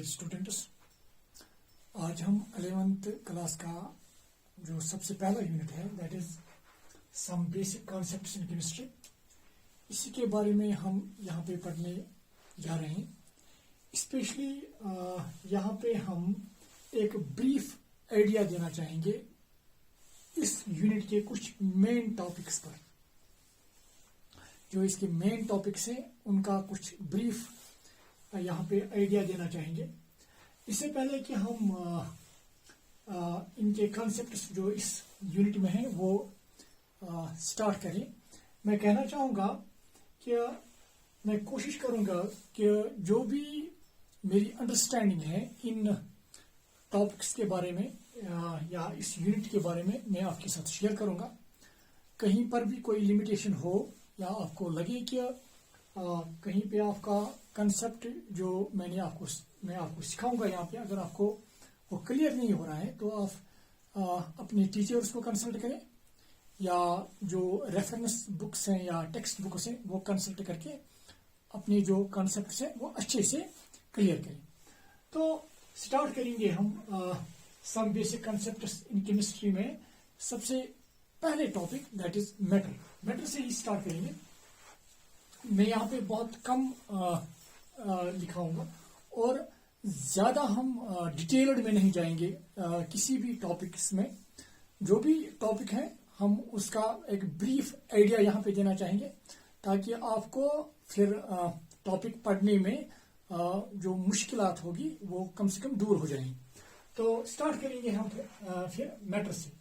Dear students, आज हम 11th class का जो सबसे पहला यूनिट है that is some basic concepts in chemistry, इसी के बारे में हम यहाँ पे पढ़ने जा रहे हैं। स्पेशली यहाँ पे हम एक ब्रीफ आइडिया देना चाहेंगे इस यूनिट के कुछ मेन टॉपिक्स पर। जो इसके मेन टॉपिक्स हैं उनका कुछ ब्रीफ यहाँ पे आइडिया देना चाहेंगे। इससे पहले कि हम इनके कॉन्सेप्ट्स जो इस यूनिट में हैं वो स्टार्ट करें, मैं कहना चाहूँगा कि मैं कोशिश करूँगा कि जो भी मेरी अंडरस्टैंडिंग है इन टॉपिक्स के बारे में या इस यूनिट के बारे में मैं आपके साथ शेयर करूँगा। कहीं पर भी कोई लिमिटेशन हो या आपको लगे कि कहीं पे आपका कंसेप्ट जो मैं आपको सिखाऊंगा यहाँ पे अगर आपको वो क्लियर नहीं हो रहा है तो आप अपने टीचर्स को कंसल्ट करें या जो रेफरेंस बुक्स हैं या टेक्स्ट बुक्स हैं वो कंसल्ट करके अपने जो कंसेप्ट हैं वो अच्छे से क्लियर करें। तो स्टार्ट करेंगे हम some basic concepts in chemistry में। सबसे पहले टॉपिक दैट इज मैटर से ही स्टार्ट करेंगे। मैं यहाँ पे बहुत कम लिखाऊंगा और ज्यादा हम डिटेल्ड में नहीं जाएंगे किसी भी टॉपिक्स में। जो भी टॉपिक है हम उसका एक ब्रीफ आइडिया यहाँ पे देना चाहेंगे ताकि आपको फिर टॉपिक पढ़ने में जो मुश्किलात होगी वो कम से कम दूर हो जाएंगी। तो स्टार्ट करेंगे हम फिर मैटर से।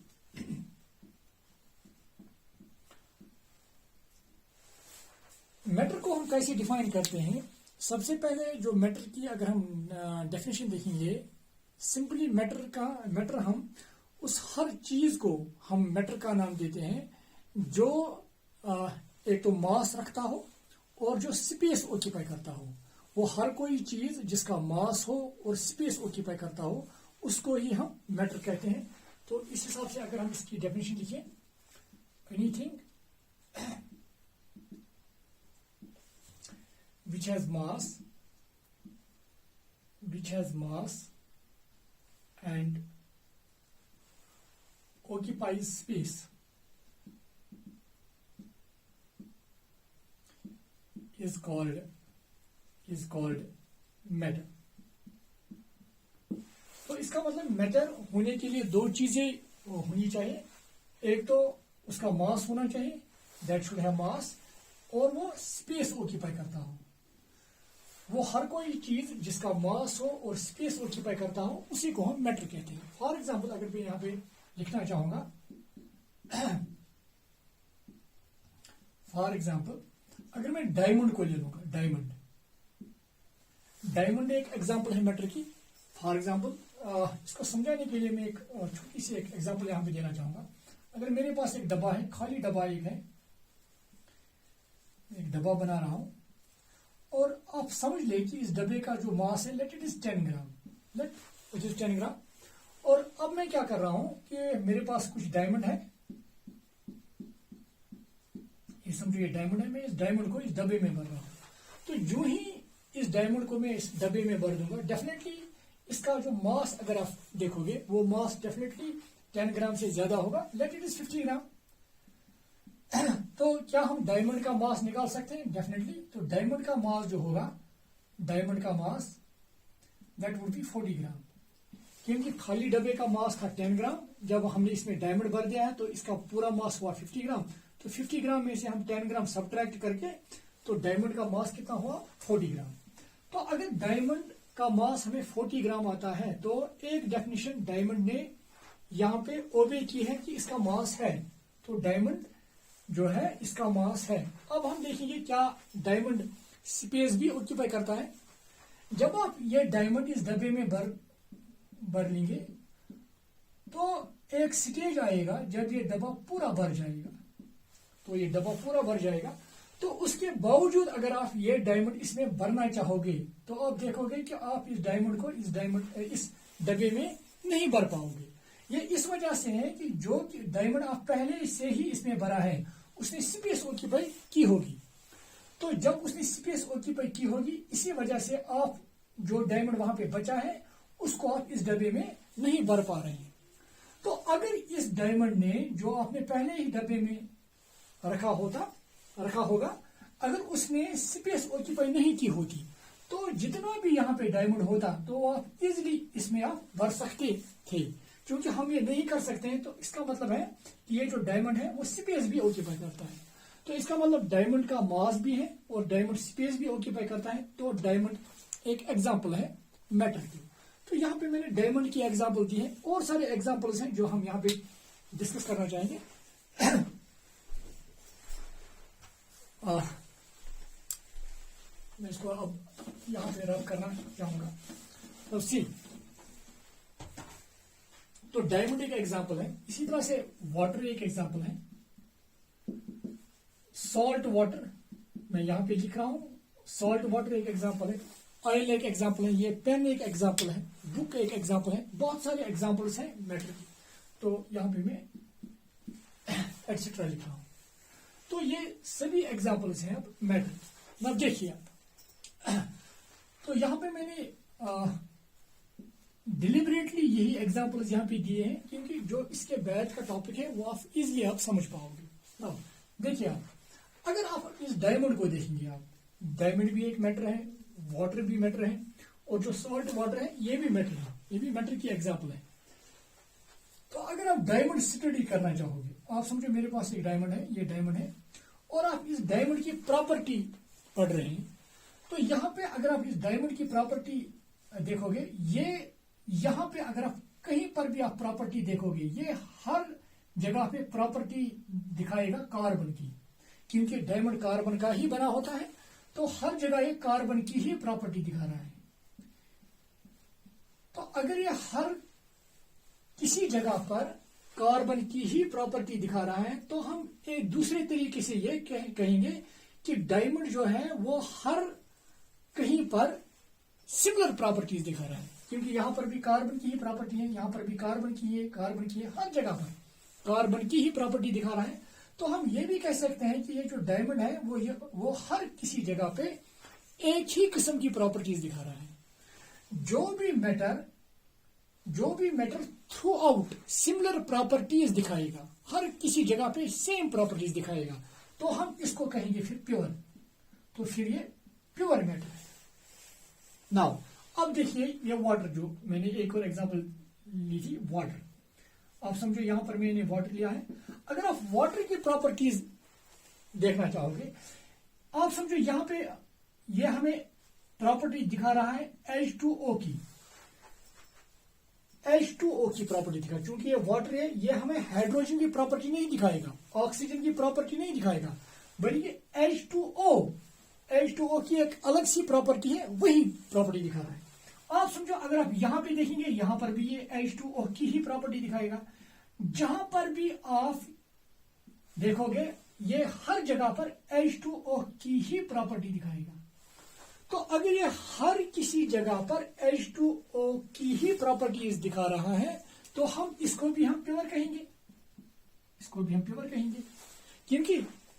मैटर को हम कैसे डिफाइन करते हैं? सबसे पहले जो मैटर की अगर हम डेफिनेशन देखेंगे, सिंपली मैटर हम उस हर चीज को हम मैटर का नाम देते हैं जो एक तो मास रखता हो और जो स्पेस ऑक्यूपाई करता हो। वो हर कोई चीज जिसका मास हो और स्पेस ऑक्यूपाई करता हो उसको ही हम मैटर कहते हैं। तो इस हिसाब से अगर हम इसकी डेफिनेशन लिखें, anything which has mass and occupies space is called matter। तो इसका मतलब मैटर होने के लिए दो चीजें होनी चाहिए। एक तो उसका मास होना चाहिए, दैट शुड हैव मास, और वो स्पेस ऑक्यूपाई करता हो। वो हर कोई चीज जिसका मास हो और स्पेस ऑक्यूपाई करता हो उसी को हम मैटर कहते हैं। फॉर एग्जाम्पल अगर मैं यहाँ पे लिखना चाहूंगा, फॉर एग्जाम्पल अगर मैं डायमंड को ले लूंगा, डायमंड एक एग्जाम्पल है मैटर की। फॉर एग्जाम्पल इसको समझाने के लिए मैं एक छोटी सी एक एग्जाम्पल यहाँ पे देना चाहूंगा। अगर मेरे पास एक डब्बा है, खाली डब्बा एक है, एक डब्बा बना रहा हूं और आप समझ ले कि इस डब्बे का जो मास है let it is 10 gram, let it is 10 ग्राम। और अब मैं क्या कर रहा हूं कि मेरे पास कुछ डायमंड है, ये समझो ये डायमंड है, मैं इस डायमंड को इस डब्बे में भर रहा हूं। तो जो ही इस डायमंड को मैं इस डब्बे में भर दूंगा, डेफिनेटली इसका जो मास अगर आप देखोगे वो मास डेफिनेटली 10 ग्राम से ज्यादा होगा, लेट इट इज 50 ग्राम। तो क्या हम डायमंड का मास निकाल सकते हैं? डेफिनेटली। तो डायमंड का मास जो होगा, डायमंड का मास दैट वुड बी 40 ग्राम, क्योंकि खाली डब्बे का मास था 10 ग्राम। जब हमने इसमें डायमंड भर दिया है तो इसका पूरा मास हुआ 50 ग्राम। तो 50 ग्राम में से हम 10 ग्राम सब्ट्रैक्ट करके तो डायमंड का मास कितना हुआ? 40 ग्राम। तो अगर डायमंड का मास हमें 40 ग्राम आता है तो एक डेफिनेशन डायमंड ने यहाँ पे ओबे की है कि इसका मास है, तो डायमंड जो है इसका मास है। अब हम देखेंगे क्या डायमंड स्पेस भी ऑक्यूपाई करता है। जब आप ये डायमंड इस डब्बे में भर लेंगे तो एक स्टेज आएगा जब ये डब्बा पूरा भर जाएगा। तो ये डब्बा पूरा भर जाएगा तो उसके बावजूद अगर आप ये डायमंड इसमें भरना चाहोगे तो आप देखोगे कि आप इस डायमंड को इस डब्बे में नहीं भर पाओगे। ये इस वजह से है कि जो डायमंड आप पहले से ही इसमें भरा है उसने स्पेस ऑक्यूपाई की होगी। तो जब उसने स्पेस ऑक्यूपाई की होगी इसी वजह से आप जो डायमंड वहां पे बचा है उसको आप इस डब्बे में नहीं भर पा रहे हैं। तो अगर इस डायमंड ने जो आपने पहले ही डब्बे में रखा होगा, अगर उसने स्पेस ऑक्यूपाई नहीं की होती तो जितना भी यहाँ पे डायमंड होता तो आप इजिली इसमें आप भर सकते थे। क्योंकि हम ये नहीं कर सकते हैं तो इसका मतलब है कि ये जो डायमंड है वो स्पेस भी ऑक्यूपाई करता है। तो इसका मतलब डायमंड का मास भी है और डायमंड स्पेस भी ऑक्यूपाई करता है। तो डायमंड एक एग्जाम्पल है मैटर की। तो यहाँ पे मैंने डायमंड की एग्जाम्पल दी है, और सारे एग्जाम्पल्स हैं जो हम यहाँ पे डिस्कस करना चाहेंगे। मैं इसको अब यहाँ पे रब करना चाहूंगा। तो सी, तो डायमंड एक एग्जाम्पल है, इसी तरह से वाटर एक एग्जाम्पल है, सॉल्ट वाटर मैं यहाँ पे लिख रहा हूं, सॉल्ट वाटर एक एग्जाम्पल है, ऑयल एक एग्जाम्पल है, ये पेन एक एग्जाम्पल है, बुक एक एग्जाम्पल है, बहुत सारे एग्जाम्पल्स हैं मैटर की। तो यहाँ पे मैं एटसेट्रा लिख रहा हूं। तो ये सभी एग्जाम्पल्स हैं अब मैटर। अब देखिए आप, तो यहाँ पे मैंने डिलिबरेटली यही एग्जाम्पल्स यहाँ पे दिए हैं क्योंकि जो इसके बाद का टॉपिक है वो आप इजिली आप समझ पाओगे। अब देखिए आप, अगर आप इस डायमंड को देखेंगे, आप डायमंड भी एक मैटर है, वाटर भी मैटर है, और जो सॉल्ट वाटर है ये भी मैटर है, ये भी मैटर की एग्जाम्पल है। तो अगर आप डायमंड स्टडी करना चाहोगे, आप समझो मेरे पास एक डायमंड है, ये डायमंड है, और आप इस डायमंड की प्रॉपर्टी पढ़ रहे हैं, तो यहाँ पे अगर आप इस डायमंड की प्रॉपर्टी देखोगे, ये यहाँ पे अगर आप कहीं पर भी आप प्रॉपर्टी देखोगे, ये हर जगह पे प्रॉपर्टी दिखाएगा कार्बन की, क्योंकि डायमंड कार्बन का ही बना होता है। तो हर जगह ये कार्बन की ही प्रॉपर्टी दिखा रहा है। तो अगर ये हर किसी जगह पर कार्बन की ही प्रॉपर्टी दिखा रहा है तो हम एक दूसरे तरीके से ये कहेंगे कि डायमंड जो है वो हर कहीं पर सिमिलर प्रॉपर्टीज दिखा रहा है, क्योंकि यहां पर भी कार्बन की ही प्रॉपर्टी है, यहां पर भी कार्बन की है, कार्बन की है, हर जगह पर कार्बन की ही प्रॉपर्टी दिखा रहा है। तो हम ये भी कह सकते हैं कि ये जो डायमंड है वो हर किसी जगह पे एक ही किस्म की प्रॉपर्टीज दिखा रहा है। जो भी matter through out similar properties दिखाएगा, हर किसी जगह पे सेम प्रॉपर्टीज दिखाएगा, तो हम इसको कहेंगे फिर प्योर। तो फिर ये प्योर मैटर है। नाउ अब देखिए ये वाटर, जो मैंने एक और एग्जांपल ली थी वाटर। आप समझो यहां पर मैंने वाटर लिया है। अगर आप वाटर की प्रॉपर्टीज देखना चाहोगे, आप समझो यहां पे ये हमें प्रॉपर्टी दिखा रहा है H2O की, H2O की प्रॉपर्टी दिखा, क्योंकि ये वाटर है, ये हमें हाइड्रोजन की प्रॉपर्टी नहीं दिखाएगा, ऑक्सीजन की प्रॉपर्टी नहीं दिखाएगा, बल्कि H2O की एक अलग सी प्रॉपर्टी है, वही प्रॉपर्टी दिखा रहा है। आप समझो अगर आप यहां पे देखेंगे, यहां पर भी ये H2O की ही प्रॉपर्टी दिखाएगा। जहां पर भी आप देखोगे ये हर जगह पर H2O की ही प्रॉपर्टी दिखाएगा। तो अगर ये हर किसी जगह पर H2O की ही प्रॉपर्टीज दिखा रहा है तो हम इसको भी हम प्योर कहेंगे, इसको भी हम प्योर कहेंगे, क्योंकि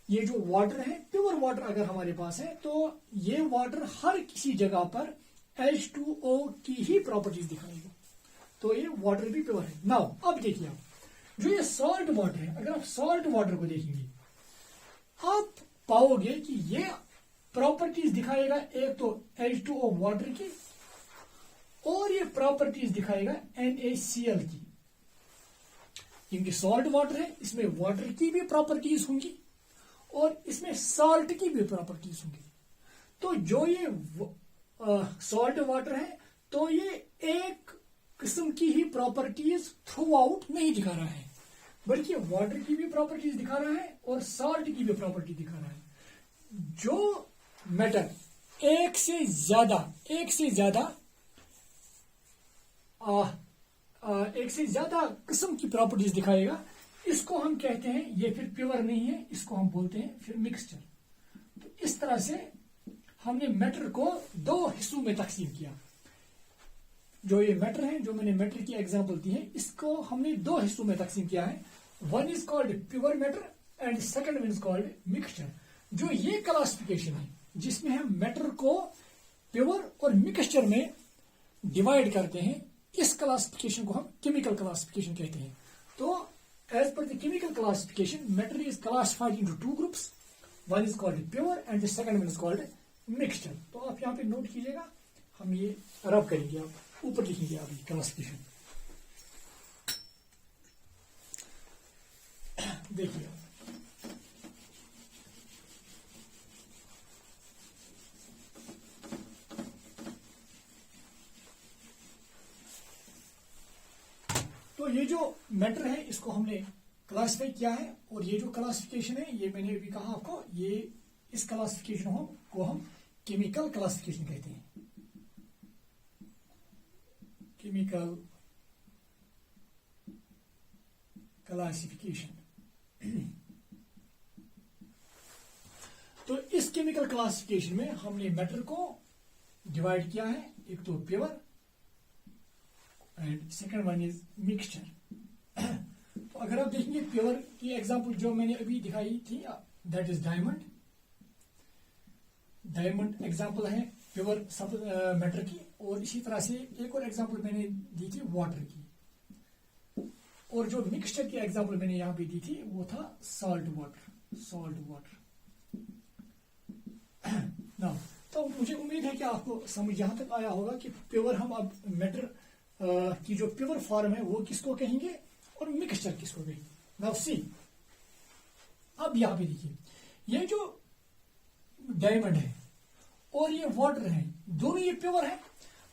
ये जो वाटर है, प्योर वाटर अगर हमारे पास है तो ये वाटर हर किसी जगह पर H2O की ही प्रॉपर्टीज दिखाएगा, तो ये वाटर भी प्योर है। नाउ अब देखिए आप, जो ये सॉल्ट वाटर है, अगर आप सॉल्ट वाटर को देखेंगे आप पाओगे कि ये प्रॉपर्टीज दिखाएगा, एक तो H2O वाटर की, और ये प्रॉपर्टीज दिखाएगा NaCl की, क्योंकि सॉल्ट वाटर है, इसमें वाटर की भी प्रॉपर्टीज होंगी और इसमें सॉल्ट की भी प्रॉपर्टीज होंगी। तो जो ये सॉल्ट वाटर है तो ये एक किस्म की ही प्रॉपर्टीज थ्रू आउट नहीं दिखा रहा है, बल्कि वाटर की भी प्रॉपर्टीज दिखा रहा है और सॉल्ट की भी प्रॉपर्टी दिखा रहा है। जो मैटर एक से ज्यादा किस्म की प्रॉपर्टीज दिखाएगा, इसको हम कहते हैं, ये फिर प्योर नहीं है, इसको हम बोलते हैं फिर मिक्सचर। तो इस तरह से हमने मैटर को दो हिस्सों में तकसीम किया। जो ये मैटर है, जो मैंने मैटर की एग्जांपल दी है, इसको हमने दो हिस्सों में तकसीम किया है। One is called pure matter and second one is called mixture. जो ये क्लासिफिकेशन है जिसमें हम मैटर को प्योर और मिक्सचर में डिवाइड करते हैं, इस क्लासिफिकेशन को हम केमिकल क्लासिफिकेशन कहते हैं। तो as per the chemical classification matter is classified into two groups, one is called pure and the second one is called mixture. तो आप यहाँ पे नोट कीजिएगा, हम ये रब करेंगे, आप ऊपर लिखेंगे आप ये क्लासिफिकेशन देखिए। तो ये जो मैटर है इसको हमने क्लासिफाई किया है, और ये जो क्लासिफिकेशन है ये मैंने अभी कहा आपको, ये इस क्लासिफिकेशन को हम केमिकल क्लासिफिकेशन कहते हैं, केमिकल क्लासिफिकेशन। तो इस केमिकल क्लासिफिकेशन में हमने मैटर को डिवाइड किया है, एक तो pure and second one is mixture. तो अगर आप देखेंगे प्योर की एग्जांपल जो मैंने अभी दिखाई थी, that is diamond. Diamond example है प्योर मैटर की, और इसी तरह से एक और एग्जांपल मैंने दी थी वाटर की, और जो मिक्सचर की एग्जांपल मैंने यहां पे दी थी वो था सॉल्ट वाटर, सॉल्ट वाटर। ना तो मुझे उम्मीद है कि आपको समझ यहां तक आया होगा कि प्योर हम अब मैटर की जो प्योर फॉर्म है वो किसको कहेंगे और मिक्सचर किसको कहेंगे। नाउ सी, अब यहां पे देखिए, ये जो डायमंड है और ये वाटर है, दोनों ये प्योर है,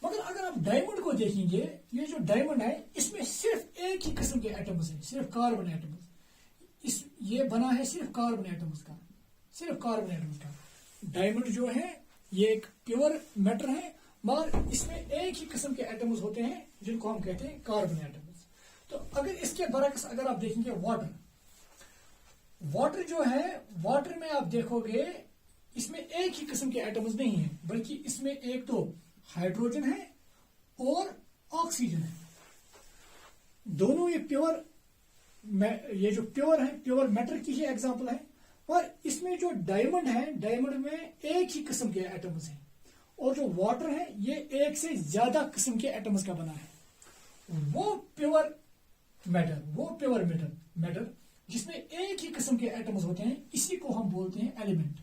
मगर अगर आप डायमंड को देखेंगे, ये जो डायमंड है इसमें सिर्फ एक ही किस्म के एटम्स हैं, सिर्फ कार्बन एटम्स। ये बना है सिर्फ कार्बन एटम्स का, सिर्फ कार्बन एटम्स का। डायमंड जो है ये एक प्योर मैटर है, मगर इसमें एक ही किस्म के एटम्स होते हैं जिनको हम कहते हैं कार्बन एटम्स। तो अगर इसके बरक्स अगर आप देखेंगे वाटर, वाटर जो है, वाटर में आप देखोगे इसमें एक ही किस्म के एटम्स नहीं है, बल्कि इसमें एक तो हाइड्रोजन है और ऑक्सीजन है। दोनों ये प्योर, ये जो प्योर है प्योर मैटर की ही एग्जांपल है। और इसमें जो डायमंड है, डायमंड में एक ही किस्म के एटम्स हैं, और जो वाटर है ये एक से ज्यादा किस्म के एटम्स का बना है। वो प्योर मैटर, वो प्योर मैटर जिसमें एक ही किस्म के एटम्स होते हैं, इसी को हम बोलते हैं एलिमेंट।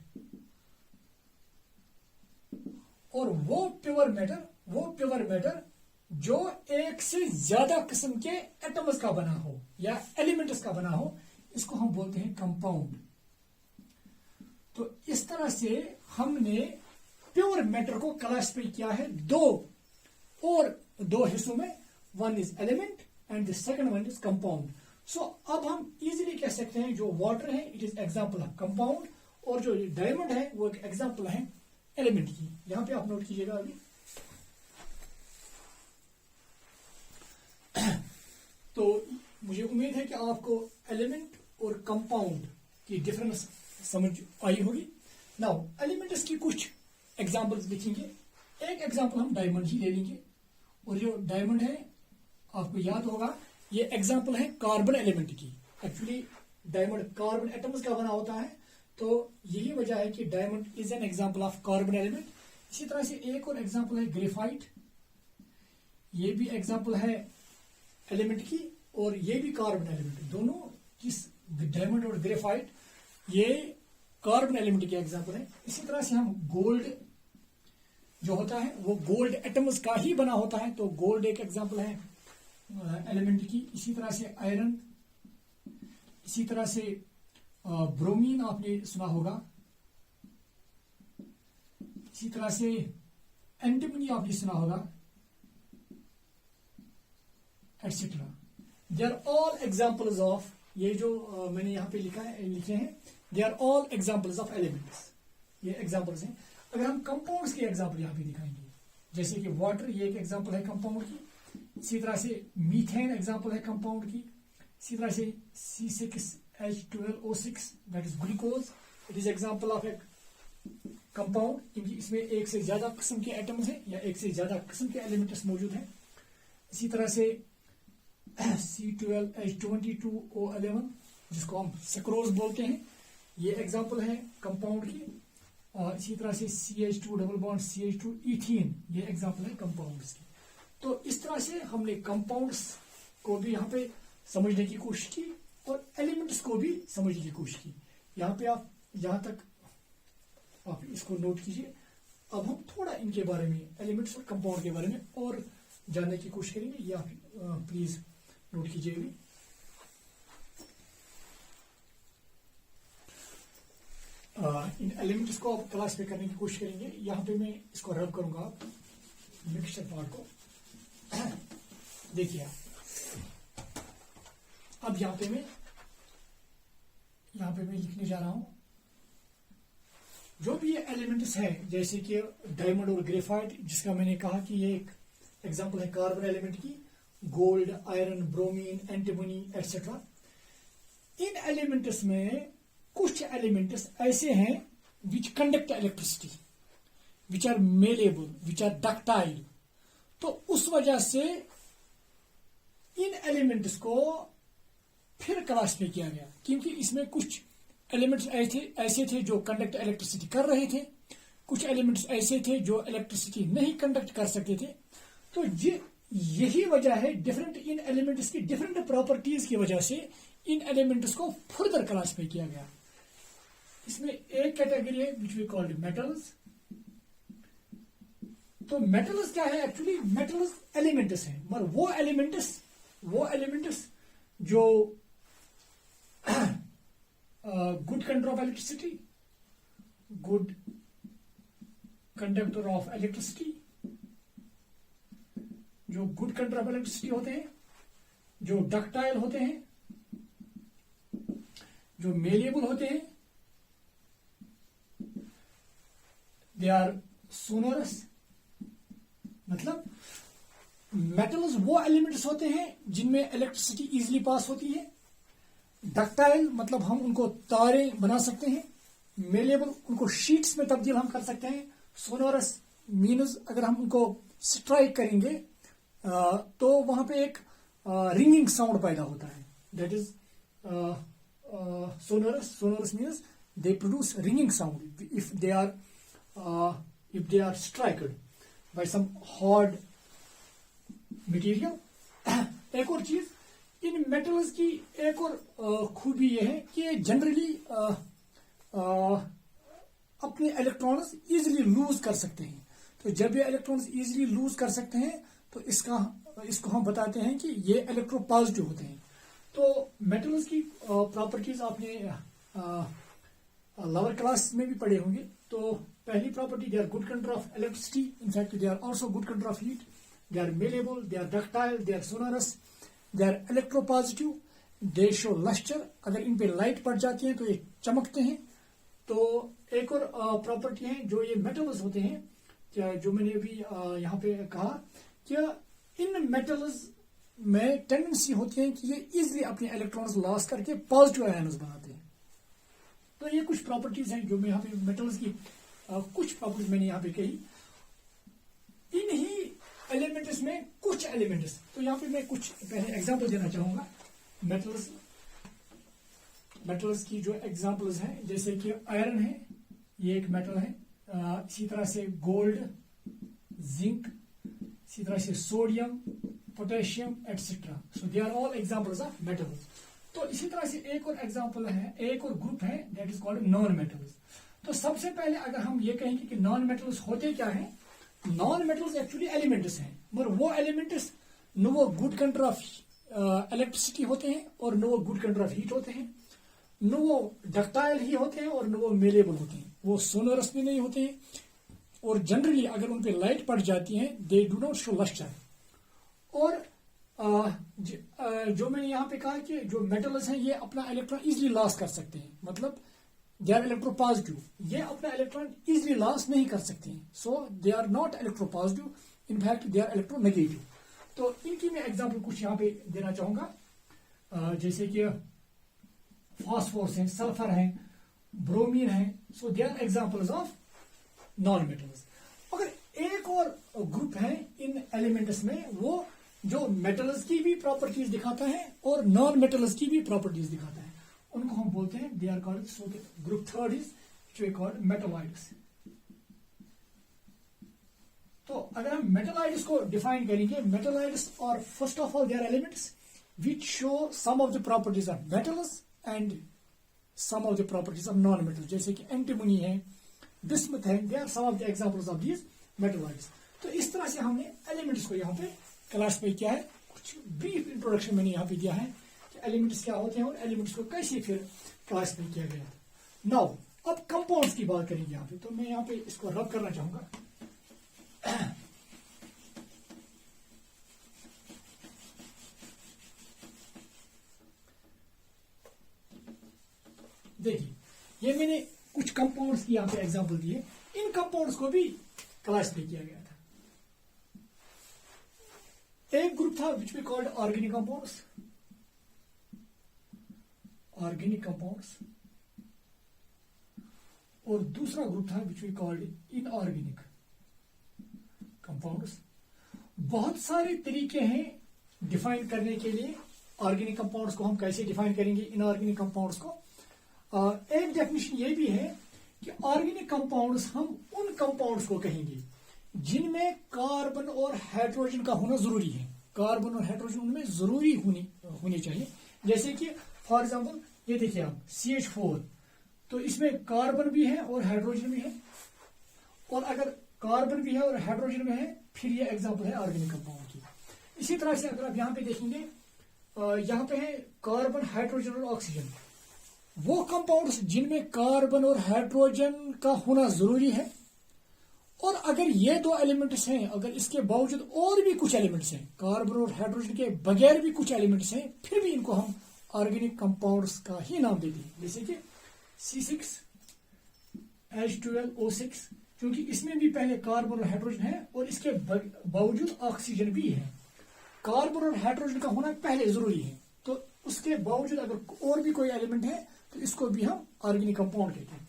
और वो प्योर मैटर जो एक से ज्यादा किस्म के एटम्स का बना हो या एलिमेंट्स का बना हो, इसको हम बोलते हैं कंपाउंड। तो इस तरह से हमने प्योर मैटर को क्लासिफाई किया है दो हिस्सों में, one is element and the second one is compound. So अब हम इजीली कह सकते हैं जो वाटर है it is example of compound, और जो डायमंड है वो एक एग्जांपल है एलिमेंट की। यहां पे आप नोट कीजिएगा अभी। तो मुझे उम्मीद है कि आपको एलिमेंट और कंपाउंड की डिफरेंस समझ आई होगी। नाउ एलिमेंट्स की कुछ एग्जांपल्स लिखेंगे। एक एग्जांपल हम डायमंड ही ले लेंगे, और जो डायमंड है आपको याद होगा ये एग्जांपल है कार्बन एलिमेंट की। एक्चुअली डायमंड कार्बन एटम्स का बना होता है, तो यही वजह है कि diamond is an example of carbon element. इसी तरह से एक और एग्जांपल है ग्रेफाइट, ये भी एग्जांपल है एलिमेंट की, और ये भी कार्बन एलिमेंट। दोनों किस, डायमंड और ग्रेफाइट ये कार्बन एलिमेंट के एग्जांपल है। इसी तरह से हम गोल्ड जो होता है वो गोल्ड एटम्स का ही बना होता है, तो गोल्ड एक एग्जांपल है एलिमेंट की। इसी तरह से आयरन, इसी तरह से ब्रोमीन आपने सुना होगा, इसी तरह से एंटीमनी आपने सुना होगा, etcetera. They are all examples of, ये जो मैंने यहां पे लिखे हैं, they are all examples of elements, ये एग्जांपल्स हैं। अगर हम कंपाउंड्स के एग्जांपल यहां पे दिखाएंगे, जैसे कि वाटर ये एक एग्जांपल है कंपाउंड की, इसी तरह से मीथेन एग्जांपल है कंपाउंड की, इसी तरह से C6H12O6 that is glucose, it is example of एक कंपाउंड, क्योंकि इसमें एक से ज्यादा किस्म के एटम्स हैं या एक से ज्यादा किस्म के एलिमेंट्स मौजूद हैं। इसी तरह से C12H22O11 जिसको हम सक्रोज बोलते हैं, ये एग्जांपल है कंपाउंड की। इसी तरह से CH2 double bond CH2 ethene, ये एग्जांपल है कंपाउंड्स की। तो इस तरह से हमने कंपाउंड्स को भी यहाँ पे समझने की कोशिश की और एलिमेंट्स को भी समझने की कोशिश की। यहाँ पे आप यहाँ तक आप इसको नोट कीजिए। अब हम थोड़ा इनके बारे में, एलिमेंट्स और कंपाउंड के बारे में और जानने की कोशिश करेंगे। ये आप प्लीज नोट कीजिए भी। इन एलिमेंट्स को आप क्लास में करने की कोशिश करेंगे। यहाँ पे मैं इसको रब करूंगा, आप मिक्सचर पार्ट को देखिए। अब यहाँ पे मैं लिखने जा रहा हूं जो भी ये एलिमेंट्स है, जैसे कि डायमंड और ग्रेफाइट, जिसका मैंने कहा कि ये एक एग्जांपल है कार्बन एलिमेंट की, gold, iron, bromine, antimony etcetera. इन एलिमेंट्स में कुछ एलिमेंट्स ऐसे हैं which conduct electricity, which are malleable, which are ductile. तो उस वजह से इन एलिमेंट्स को फिर क्लास में किया गया, क्योंकि इसमें कुछ एलिमेंट्स ऐसे थे जो कंडक्ट इलेक्ट्रिसिटी कर रहे थे, कुछ एलिमेंट्स ऐसे थे जो इलेक्ट्रिसिटी नहीं कंडक्ट कर सकते थे। तो यही वजह है डिफरेंट इन एलिमेंट्स की डिफरेंट प्रॉपर्टीज की वजह से इन एलिमेंट्स को फर्दर क्लासिफाई किया गया। इसमें एक कैटेगरी है विच वी कॉल्ड मेटल्स। तो मेटल्स क्या है? एक्चुअली मेटल्स एलिमेंट्स हैं, मगर वो एलिमेंट्स जो good conductor of electricity, good conductor of electricity, जो गुड कंडक्टर ऑफ इलेक्ट्रिसिटी होते हैं, जो डक्टाइल होते हैं, जो मेलेबल होते हैं, दे आर सोनरस। मतलब मेटल्स वो एलिमेंट्स होते हैं जिनमें इलेक्ट्रिसिटी इजीली पास होती है। डक्टाइल मतलब हम उनको तारे बना सकते हैं। मेलेबल उनको शीट्स में तब्दील हम कर सकते हैं। सोनोरस मीन्स अगर हम उनको स्ट्राइक करेंगे तो वहां पे एक रिंगिंग साउंड पैदा होता है, that is sonorous. Sonorous means they produce ringing sound if they are striked by some hard material. एक और चीज, इन मेटल्स की एक और खूबी यह है कि जनरली अपने इलेक्ट्रॉन्स इजीली लूज कर सकते हैं। तो जब ये इलेक्ट्रॉन्स इजीली लूज कर सकते हैं तो इसको हम बताते हैं कि ये इलेक्ट्रोपॉजिटिव होते हैं। तो मेटल्स की प्रॉपर्टीज आपने लोअर क्लास में भी पढ़े होंगे। तो पहली property, they are good conductor of electricity, in fact they are also good conductor of heat, they are malleable, they are ductile, they are sonorous, they are electropositive, they show lustre. अगर इन पे light पड़ जाती है तो ये चमकते हैं। तो एक और प्रॉपर्टी है जो ये मेटल्स होते हैं, जो मैंने अभी यहाँ पे कहा कि इन मेटल्स में टेंडेंसी होती है कि ये इजीली अपने इलेक्ट्रॉन्स लॉस करके पॉजिटिव आयन्स बनाते हैं। तो ये कुछ प्रॉपर्टीज हैं जो मैं यहाँ पे मेटल्स की कुछ प्रॉपर्टीज मैंने यहाँ पे कही। इन ही एलिमेंट्स में कुछ एलिमेंट्स, तो यहाँ पे मैं कुछ पहले एग्जांपल देना चाहूंगा मेटल्स की जो एग्जांपल्स हैं, जैसे कि आयरन है, ये एक मेटल है। इसी तरह से गोल्ड, जिंक, इसी तरह से sodium, potassium etcetera. So they are all examples of metals. तो इसी तरह से एक और एग्जांपल है, एक और ग्रुप है, that is called non metals. तो सबसे पहले अगर हम ये कहेंगे कि नॉन मेटल्स होते क्या हैं, नॉन मेटल्स एक्चुअली एलिमेंट्स हैं, मगर वो एलिमेंट्स न वो गुड कंडक्टर ऑफ इलेक्ट्रिसिटी होते हैं और न वो गुड कंडक्टर ऑफ हीट होते हैं, न वो डक्टाइल ही होते हैं और न वो मेलेबल होते हैं, वो सोनरस भी नहीं होते हैं, और जनरली अगर उन पे लाइट पड़ जाती है they do not show lustre. और जो मैंने यहाँ पे कहा कि जो मेटल्स हैं ये अपना इलेक्ट्रॉन इजीली लॉस कर सकते हैं, मतलब दे आर इलेक्ट्रोपॉजिटिव, ये अपना इलेक्ट्रॉन इजीली लॉस नहीं कर सकते हैं। So they are not electropositive, in fact they are electronegative. तो इनकी मैं एग्जांपल कुछ यहाँ पे देना चाहूंगा, जैसे कि फास्फोरस है, सल्फर है, ब्रोमीन है। So they are examples of non metals. अगर एक और ग्रुप है इन एलिमेंट्स में, वो जो मेटल्स की भी प्रॉपर्टीज दिखाता है और नॉन मेटल्स की भी प्रॉपर्टीज दिखाता है, उनको हम बोलते हैं they are called. So group third is which we call metalloids. तो अगर हम मेटलॉइड्स को डिफाइन करेंगे, मेटलॉइड्स और first of all their elements which show some of the properties of metals and some of the properties of non-metals, जैसे कि antimony है, bismuth है, they are some of the examples of these metalloids. तो इस तरह से हमने elements को यहाँ पे क्लासिफाई किया है. कुछ ब्रीफ इंट्रोडक्शन मैंने यहाँ पे दिया है कि एलिमेंट्स क्या होते हैं और एलिमेंट्स को कैसे फिर क्लासिफाई किया गया. नाउ अब कंपाउंड्स की बात करेंगे यहाँ पे, तो मैं यहाँ पे इसको रब करना चाहूंगा. देखिए, ये मैंने कुछ कंपाउंड्स की यहाँ पे एग्जांपल दिए. इन कंपाउंड्स को भी क्लासिफाई किया गया था. एक ग्रुप था which we called organic compounds, और दूसरा ग्रुप था which we called inorganic compounds. बहुत सारे तरीके हैं डिफाइन करने के लिए. ऑर्गेनिक कंपाउंड्स को हम कैसे डिफाइन करेंगे, इनऑर्गेनिक कंपाउंड्स को. एक डेफिनेशन ये भी है कि ऑर्गेनिक कंपाउंड्स हम उन कंपाउंड्स को कहेंगे जिनमें कार्बन और हाइड्रोजन का होना जरूरी है. कार्बन और हाइड्रोजन उनमें जरूरी होने चाहिए. जैसे कि फॉर एग्जांपल ये देखिए आप CH4, तो इसमें कार्बन भी है और हाइड्रोजन भी है, और अगर कार्बन भी है और हाइड्रोजन भी है फिर ये एग्जांपल है ऑर्गेनिक कंपाउंड की. इसी तरह से अगर आप यहाँ पे देखेंगे, यहाँ पे है कार्बन, हाइड्रोजन और ऑक्सीजन. वो कंपाउंड्स जिनमें कार्बन और हाइड्रोजन का होना जरूरी है, और अगर ये दो एलिमेंट्स हैं, अगर इसके बावजूद और भी कुछ एलिमेंट्स हैं, कार्बन और हाइड्रोजन के बगैर भी कुछ एलिमेंट्स हैं, फिर भी इनको हम ऑर्गेनिक कंपाउंड्स का ही नाम देते हैं. जैसे कि C6H12O6, क्योंकि इसमें भी पहले कार्बन और हाइड्रोजन है और इसके बावजूद ऑक्सीजन भी है. कार्बन और हाइड्रोजन का होना पहले जरूरी है, तो उसके बावजूद अगर और भी कोई एलिमेंट है तो इसको भी हम ऑर्गेनिक कंपाउंड कहते हैं.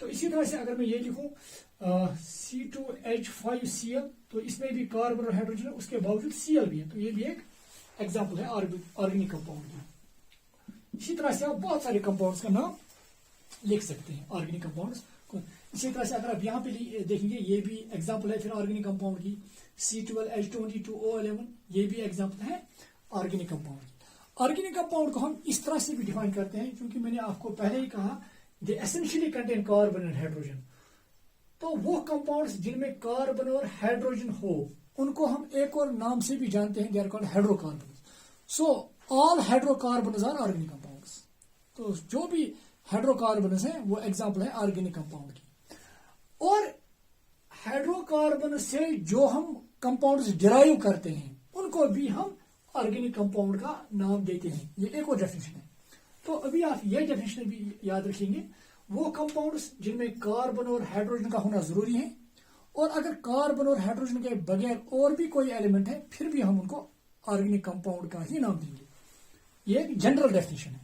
तो इसी तरह से अगर मैं ये लिखूं C2H5Cl, तो इसमें भी कार्बन और हाइड्रोजन है, उसके बावजूद Cl भी है, तो ये भी एक एग्जांपल है ऑर्गेनिक कंपाउंड की. इसी तरह से आप बहुत सारे कंपाउंड्स का नाम लिख सकते हैं, ऑर्गेनिक कंपाउंड्स को. इसी तरह से अगर आप यहाँ पे देखेंगे, ये भी एग्जांपल है फिर ऑर्गेनिक कंपाउंड की. C12H22O11, ये भी एग्जांपल है ऑर्गेनिक कंपाउंड की. ऑर्गेनिक कंपाउंड को हम इस तरह से भी डिफाइन करते हैं, क्योंकि मैंने आपको पहले ही कहा they essentially contain carbon and hydrogen. तो वो कंपाउंड्स जिनमें कार्बन और हाइड्रोजन हो उनको हम एक और नाम से भी जानते हैं, they are called hydrocarbon. So all hydrocarbon are organic compounds. तो जो भी हाइड्रोकार्बन है वो एग्जाम्पल है ऑर्गेनिक कंपाउंड की. और हाइड्रोकार्बन से जो हम कंपाउंड्स डिराइव करते हैं उनको भी हम ऑर्गेनिक कंपाउंड का नाम देते हैं. ये एक और डेफिनेशन है. तो अभी आप ये डेफिनेशन भी याद रखेंगे, वो कंपाउंड्स जिनमें कार्बन और हाइड्रोजन का होना जरूरी है, और अगर कार्बन और हाइड्रोजन के बगैर और भी कोई एलिमेंट है फिर भी हम उनको ऑर्गेनिक कंपाउंड का ही नाम देंगे. ये एक जनरल डेफिनेशन है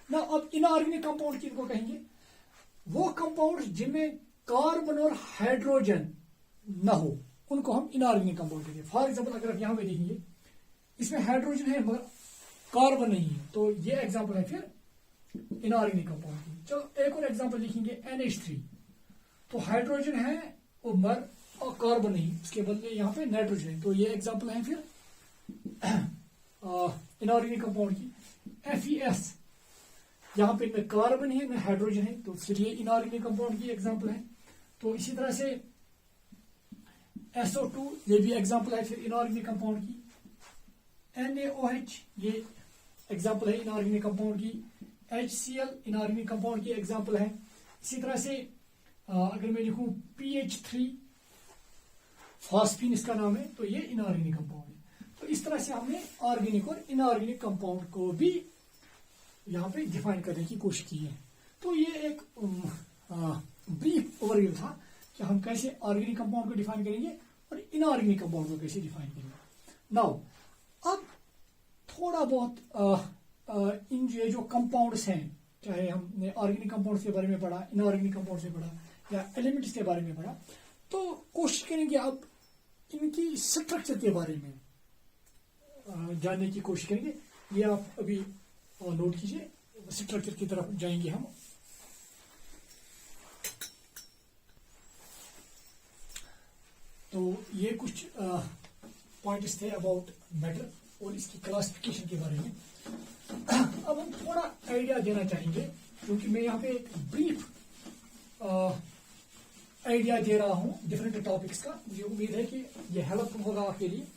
ना. अब इनऑर्गेनिक कंपाउंड किनको कहेंगे, वो कंपाउंड्स जिनमें कार्बन और हाइड्रोजन न हो उनको हम इनऑर्गेनिक कंपाउंड कहेंगे. फॉर एग्जाम्पल अगर आप यहां पे देखेंगे, इसमें हाइड्रोजन है मगर कार्बन नहीं है, तो ये एग्जांपल है फिर इनऑर्गेनिक कंपाउंड की. चलो एक और एग्जांपल लिखेंगे, NH3, तो हाइड्रोजन है और कार्बन नहीं, उसके बदले यहाँ पे नाइट्रोजन है, तो ये एग्जांपल है फिर इनऑर्गेनिक कंपाउंड की. FeS, यहाँ पे न कार्बन है न हाइड्रोजन है, तो फिर ये इनऑर्गेनिक कंपाउंड की एग्जांपल है. तो इसी तरह से SO2, ये भी एग्जांपल है फिर इनऑर्गेनिक कंपाउंड की. NaOH, ये एग्जांपल है इनऑर्गेनिक कंपाउंड की. HCl इनऑर्गेनिक कंपाउंड की एग्जांपल है. इसी तरह से अगर मैं लिखूं PH3 फॉस्फीन इसका नाम है, तो ये इनऑर्गेनिक कंपाउंड है. तो इस तरह से हमने ऑर्गेनिक और इनऑर्गेनिक कंपाउंड को भी यहाँ पे डिफाइन करने की कोशिश की है. तो ये एक ब्रीफ ओवरव्यू था कि हम कैसे ऑर्गेनिक कंपाउंड को डिफाइन करेंगे और इनऑर्गेनिक कंपाउंड को कैसे डिफाइन करेंगे. नाउ अब थोड़ा बहुत इन जो कंपाउंड्स हैं, चाहे हमने ऑर्गेनिक कंपाउंड्स के बारे में पढ़ा, इनऑर्गेनिक कंपाउंड्स से पढ़ा या एलिमेंट्स के बारे में पढ़ा, तो कोशिश करेंगे अब इनकी स्ट्रक्चर के बारे में जानने की कोशिश करेंगे. ये आप अभी नोट कीजिए, स्ट्रक्चर की तरफ जाएंगे हम. तो ये कुछ पॉइंट्स थे अबाउट मैटर और इसकी क्लासिफिकेशन के बारे में। अब हम थोड़ा आइडिया देना चाहेंगे, क्योंकि मैं यहाँ पे एक ब्रीफ आइडिया दे रहा हूँ डिफरेंट टॉपिक्स का। मुझे उम्मीद है कि ये हेल्पफुल होगा आपके लिए।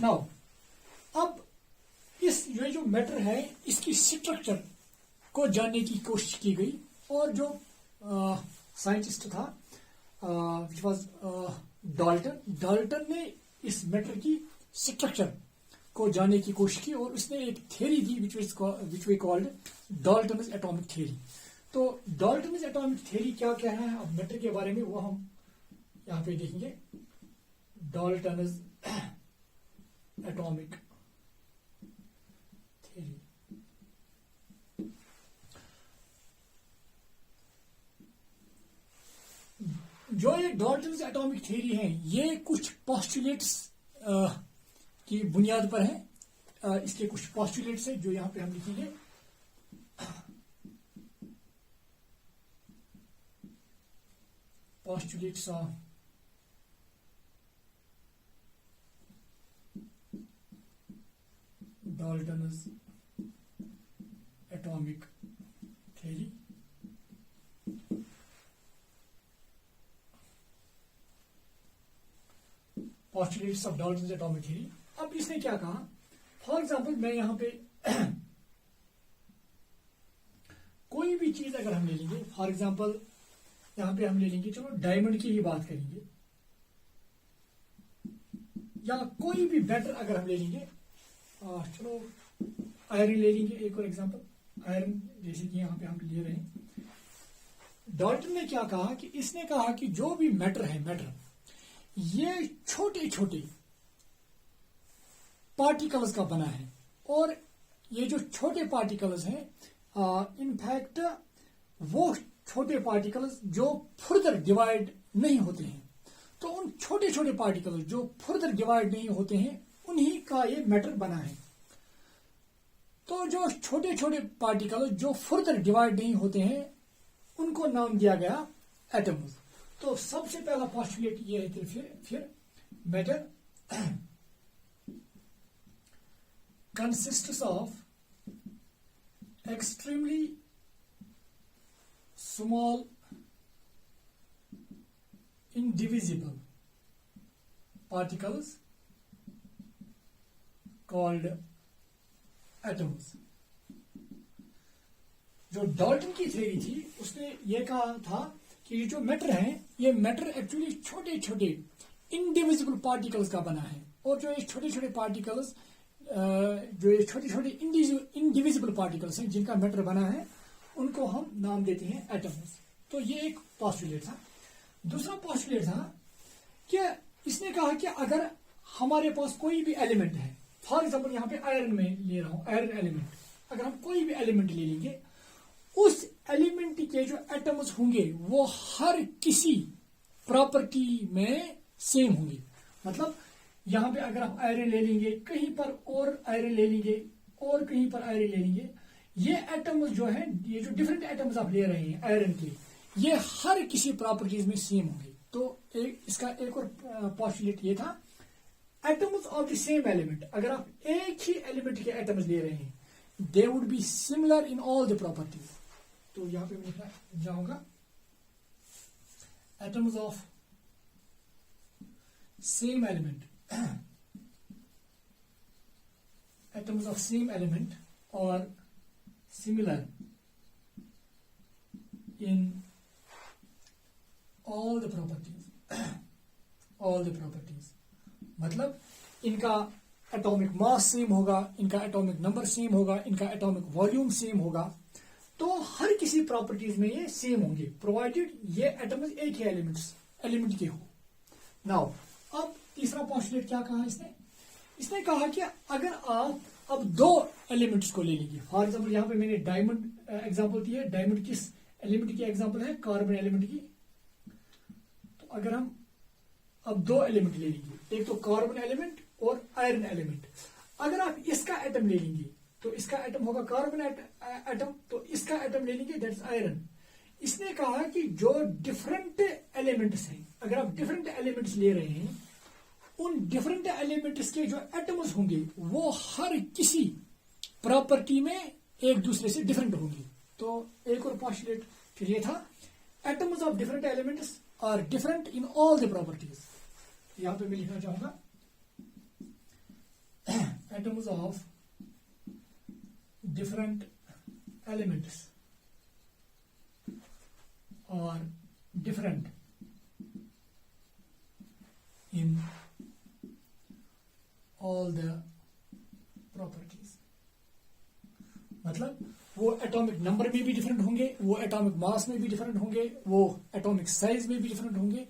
नाउ अब इस ये जो मैटर है इसकी स्ट्रक्चर को जानने की कोशिश की गई, और जो साइंटिस्ट था विच वाज डाल्टन ने इस मैटर की स्ट्रक्चर को जानने की कोशिश की, और उसने एक थ्योरी दी which we called Dalton's atomic theory. तो डाल्टन्स एटॉमिक थ्योरी क्या क्या है अब मैटर के बारे में, वो हम यहाँ पे देखेंगे। डाल्टन्स एटॉमिक थ्योरी, जो ये डाल्टन्स एटॉमिक थ्योरी है ये कुछ पोस्टुलेट्स की बुनियाद पर है। इसके कुछ पोस्टुलेट्स हैं जो यहां पे हम लिखेंगे। Postulates of Dalton's atomic theory. Postulates of Dalton's atomic theory. अब इसने क्या कहा, फॉर एग्जाम्पल मैं यहां पे कोई भी चीज अगर हम ले लेंगे, फॉर एग्जाम्पल यहां पे हम ले लेंगे, चलो डायमंड की ही बात करेंगे, या कोई भी बैटर अगर हम ले लेंगे, चलो आयरन ले लेंगे एक और एग्जाम्पल, आयरन जैसे कि यहां पे हम ले रहे हैं। डाल्टन ने क्या कहा कि इसने कहा कि जो भी मैटर है, मैटर ये छोटे छोटे पार्टिकल्स का बना है, और ये जो छोटे पार्टिकल्स हैं इनफैक्ट वो छोटे पार्टिकल्स जो फर्दर डिवाइड नहीं होते हैं। तो उन छोटे छोटे पार्टिकल्स जो फर्दर डिवाइड नहीं होते हैं उन्हीं का ये मैटर बना है। तो जो छोटे छोटे पार्टिकल्स जो फर्दर डिवाइड नहीं होते हैं उनको नाम दिया गया एटम्स। तो सबसे पहला पोस्टुलेट ये है कि फिर matter consists of extremely small indivisible particles called atoms। जो डाल्टन की थ्योरी थी उसने ये कहा था कि ये जो मैटर है ये मैटर एक्चुअली छोटे छोटे इनडिविजिबल पार्टिकल्स का बना है, और जो ये छोटे छोटे पार्टिकल्स जो ये छोटे छोटे इंडिविजिबल पार्टिकल्स हैं जिनका मैटर बना है उनको हम नाम देते हैं एटम्स। तो ये एक पोस्टुलेट था। दूसरा पोस्टुलेट था कि इसने कहा कि अगर हमारे पास कोई भी एलिमेंट है, फॉर एग्जांपल यहां पे आयरन में ले रहा हूं, आयरन एलिमेंट, अगर हम कोई भी एलिमेंट ले लेंगे उस एलिमेंट के जो एटम्स होंगे वो हर किसी प्रॉपर्टी में सेम होंगे। मतलब यहां पे अगर आप आयरन ले लेंगे, कहीं पर और आयरन ले लेंगे, और कहीं पर आयरन ले लेंगे, ये एटम्स जो है, ये जो डिफरेंट एटम्स आप ले रहे हैं आयरन के, ये हर किसी प्रॉपर्टीज में सेम होंगे। तो इसका एक और पोस्टुलेट ये था, atoms of the same element, अगर आप एक ही एलिमेंट के एटम्स ले रहे हैं, they would be similar in all the properties. तो यहां पे मैं जाऊंगा, atoms of same element, atoms of same element are similar in all the properties all the properties। मतलब इनका एटॉमिक मास सेम होगा, इनका एटॉमिक नंबर सेम होगा, इनका एटॉमिक वॉल्यूम सेम होगा, तो हर किसी प्रॉपर्टीज में ये सेम होंगे प्रोवाइडेड ये एटम्स एक ही एलिमेंट के हो। नाउ अब तीसरा पोस्टुलेट क्या कहा इसने कहा कि अगर आप अब दो एलिमेंट्स को ले लीजिए, फॉर एग्जांपल यहां पे मैंने डायमंड एग्जांपल दी है, डायमंड किस एलिमेंट की एग्जांपल है, कार्बन एलिमेंट की। तो अगर हम अब दो एलिमेंट ले लीजिए, एक तो कार्बन एलिमेंट और आयरन एलिमेंट, अगर आप इसका एटम ले लेंगे तो इसका एटम होगा कार्बन एटम, तो इसका एटम ले लेंगे दैट्स आयरन। इसने कहा कि जो डिफरेंट एलिमेंट्स हैं, अगर आप डिफरेंट एलिमेंट्स ले रहे हैं, उन डिफरेंट एलिमेंट्स के जो एटम्स होंगे वो हर किसी प्रॉपर्टी में एक दूसरे से डिफरेंट होंगे। तो एक और पोस्टुलेट फिर ये था, atoms of different elements are different in all the properties. यहां पे मैं लिखना चाहूंगा atoms of different elements are different in all the properties. मतलब वो एटॉमिक नंबर में भी डिफरेंट होंगे, वो एटॉमिक मास में भी डिफरेंट होंगे, वो एटॉमिक साइज में भी डिफरेंट होंगे,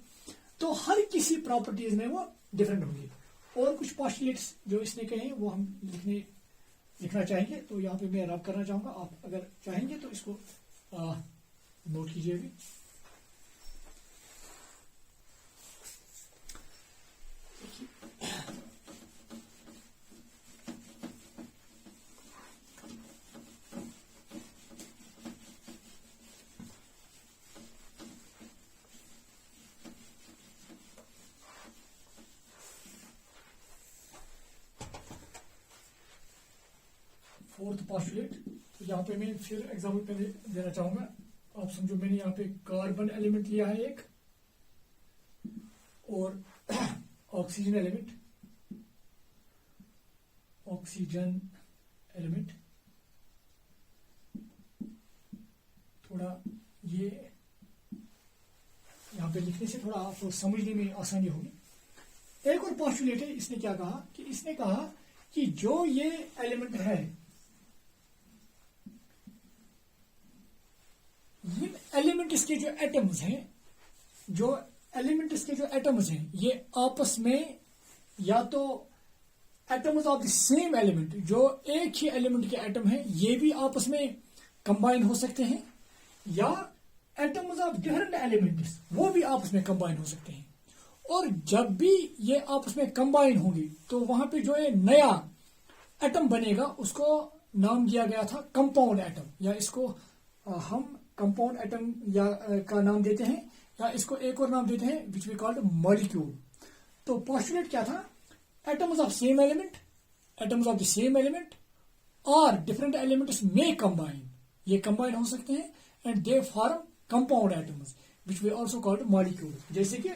तो हर किसी प्रॉपर्टीज में वो डिफरेंट होंगे। और कुछ पोस्टुलेट्स जो इसने कहे हैं वो हम लिखना चाहेंगे, तो यहाँ पे मैं रब करना चाहूंगा, आप अगर चाहेंगे तो इसको नोट कीजिए भी। फोर्थ पोस्टुलेट, तो यहाँ पे मैं फिर एग्जाम्पल पे देना चाहूंगा। आप समझो मैंने यहाँ पे कार्बन एलिमेंट लिया है एक, और ऑक्सीजन एलिमेंट थोड़ा ये यहाँ पे लिखने से थोड़ा आपको समझने में आसानी होगी। एक और पोस्टुलेट है, इसने क्या कहा कि इसने कहा कि जो ये एलिमेंट है, ये एलिमेंट इसके जो एटम्स हैं, ये आपस में या तो atoms of the same element, जो एक ही एलिमेंट के एटम हैं, ये भी आपस में कंबाइन हो सकते हैं, या एटम्स ऑफ डिफरेंट एलिमेंट्स वो भी आपस में कंबाइन हो सकते हैं। और जब भी ये आपस में कंबाइन होंगे तो वहां पे जो है नया एटम बनेगा, उसको नाम दिया गया था कंपाउंड एटम, या इसको हम कंपाउंड एटम या का नाम देते हैं, या इसको एक और नाम देते हैं विच वी कॉल्ड मॉलिक्यूल। तो पोस्टुलेट क्या था, एटम्स ऑफ सेम एलिमेंट और डिफरेंट एलिमेंट्स में कंबाइन, ये कंबाइन हो सकते हैं, and they form compound atoms which we also called molecule. जैसे कि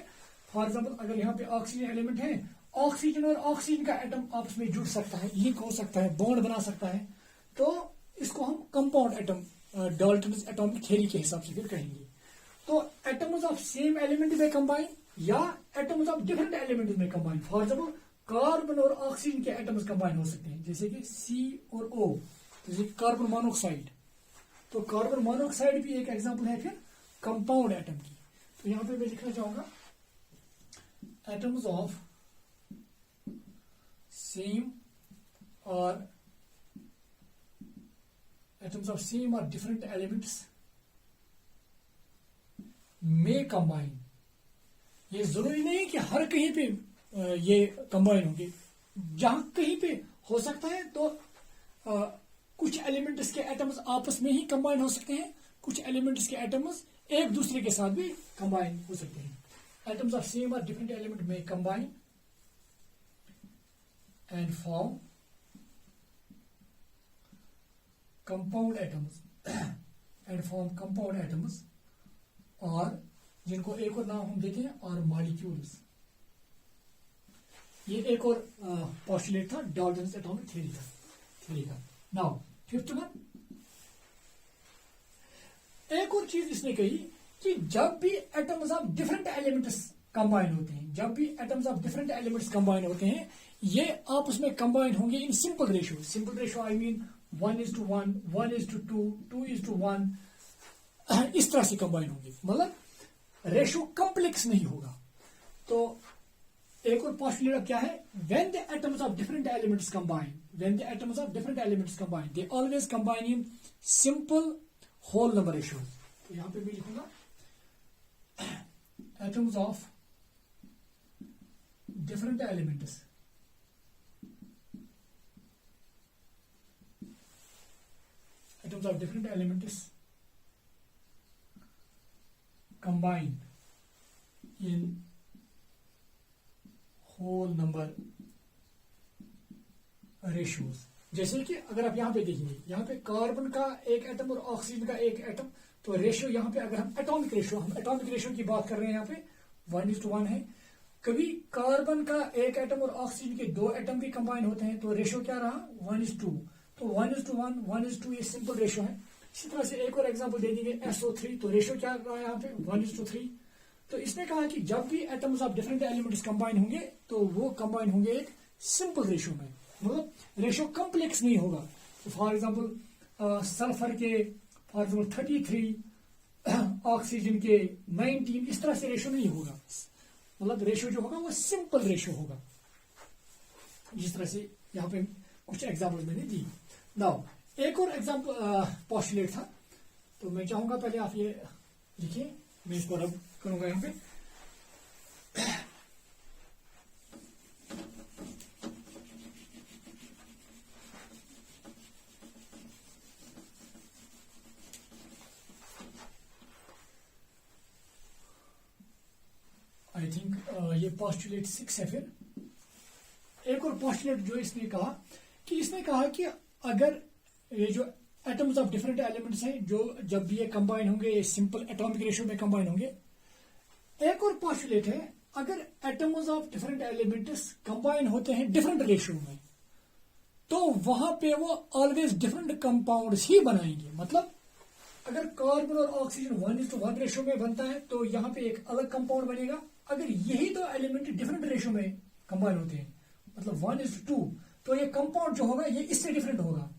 फॉर एग्जांपल अगर यहाँ पे ऑक्सीजन एलिमेंट है, ऑक्सीजन और ऑक्सीजन का एटम आपस में जुड़ सकता है, लिंक हो सकता है, बॉन्ड बना सकता है, तो इसको हम compound atom Dalton's atomic theory के हिसाब से फिर कहेंगे। तो एटम्स ऑफ सेम एलिमेंट में कंबाइन या एटम्स ऑफ डिफरेंट एलिमेंट में कंबाइन। फॉर एग्जाम्पल कार्बन और ऑक्सीजन के एटम्स कंबाइन हो सकते हैं, जैसे कि C और O, जैसे कार्बन मोनोऑक्साइड। तो कार्बन मोनोऑक्साइड भी एक एग्जाम्पल है फिर कंपाउंड एटम की। तो यहां पे मैं लिखना चाहूंगा एटम्स ऑफ सेम और डिफरेंट एलिमेंट्स में कंबाइन। ये जरूरी नहीं कि हर कहीं पे ये कंबाइन होंगे, जहां कहीं पे हो सकता है तो कुछ एलिमेंट्स के एटम्स आपस में ही कंबाइन हो सकते हैं, कुछ एलिमेंट्स के एटम्स एक दूसरे के साथ भी कंबाइन हो सकते हैं। एटम्स ऑफ सेम और डिफरेंट एलिमेंट में combine and form compound atoms और जिनको एक और नाम हम देते हैं और मॉलिक्यूल्स। ये एक और पोस्टुलेट था डाल्टन्स एटॉमिक थ्योरी का। नाउ फिफ्थ वन, एक और चीज इसने कही कि जब भी atoms of different elements combine होते हैं, ये आपस में कंबाइन होंगे in simple ratio. I mean 1:1, 1:2, 2:1, इस तरह से कंबाइन होंगे, मतलब रेशियो कॉम्प्लेक्स नहीं होगा। तो एक और पोस्टुलेट क्या है, when the atoms of different elements combine, they always combine in simple whole number ratio. तो यहां पे मैं लिखूंगा atoms of different elements combine in whole number ratios. जैसे कि अगर आप यहां पे देखेंगे, यहां पे कार्बन का एक एटम और ऑक्सीजन का एक एटम, तो रेशियो यहां पे अगर हम एटॉमिक रेशियो की बात कर रहे हैं, यहां पे 1:1 है। कभी कार्बन का एक एटम और ऑक्सीजन के 2 एटम भी कंबाइन होते हैं, तो रेशियो क्या रहा 1:2। तो 1:1 1:2 ये सिंपल रेशियो है। इसी तरह से एक और एग्जांपल दे देंगे SO3, तो रेशियो क्या रहा है यहाँ पे 1:3। तो इसने कहा कि जब भी atoms of different elements combine होंगे तो वो कंबाइन होंगे एक सिंपल रेशियो में, मतलब रेशियो कॉम्प्लेक्स नहीं होगा। तो फॉर एग्जांपल सल्फर के फॉर एग्जांपल 33, ऑक्सीजन के 19, इस तरह से रेशियो नहीं होगा। मतलब रेशियो जो होगा वो सिंपल रेशियो होगा, जिस तरह से यहाँ पे कुछ एग्जाम्पल मैंने दी। नाउ एक और एग्जाम्पल पोस्टुलेट था, तो मैं चाहूंगा पहले आप ये लिखिए, मैं इसको रब करूंगा यहाँ पे। आई थिंक ये पोस्टुलेट 6 है। फिर एक और पोस्टुलेट जो इसने कहा कि अगर ये जो एटम्स ऑफ डिफरेंट एलिमेंट्स हैं, जो जब भी ये कंबाइन होंगे, ये सिंपल एटॉमिक रेशियो में कंबाइन होंगे। एक और पोस्टुलेट है, अगर atoms of different elements combine होते हैं डिफरेंट रेशियो में, तो वहां पे वो ऑलवेज डिफरेंट कंपाउंड्स ही बनाएंगे। मतलब अगर कार्बन और ऑक्सीजन 1:1 रेशियो में बनता है, तो यहाँ पे एक अलग कंपाउंड बनेगा। अगर यही 2 एलिमेंट डिफरेंट रेशियो में कंबाइन होते हैं, मतलब 1:2, तो ये कंपाउंड जो होगा ये इससे डिफरेंट होगा।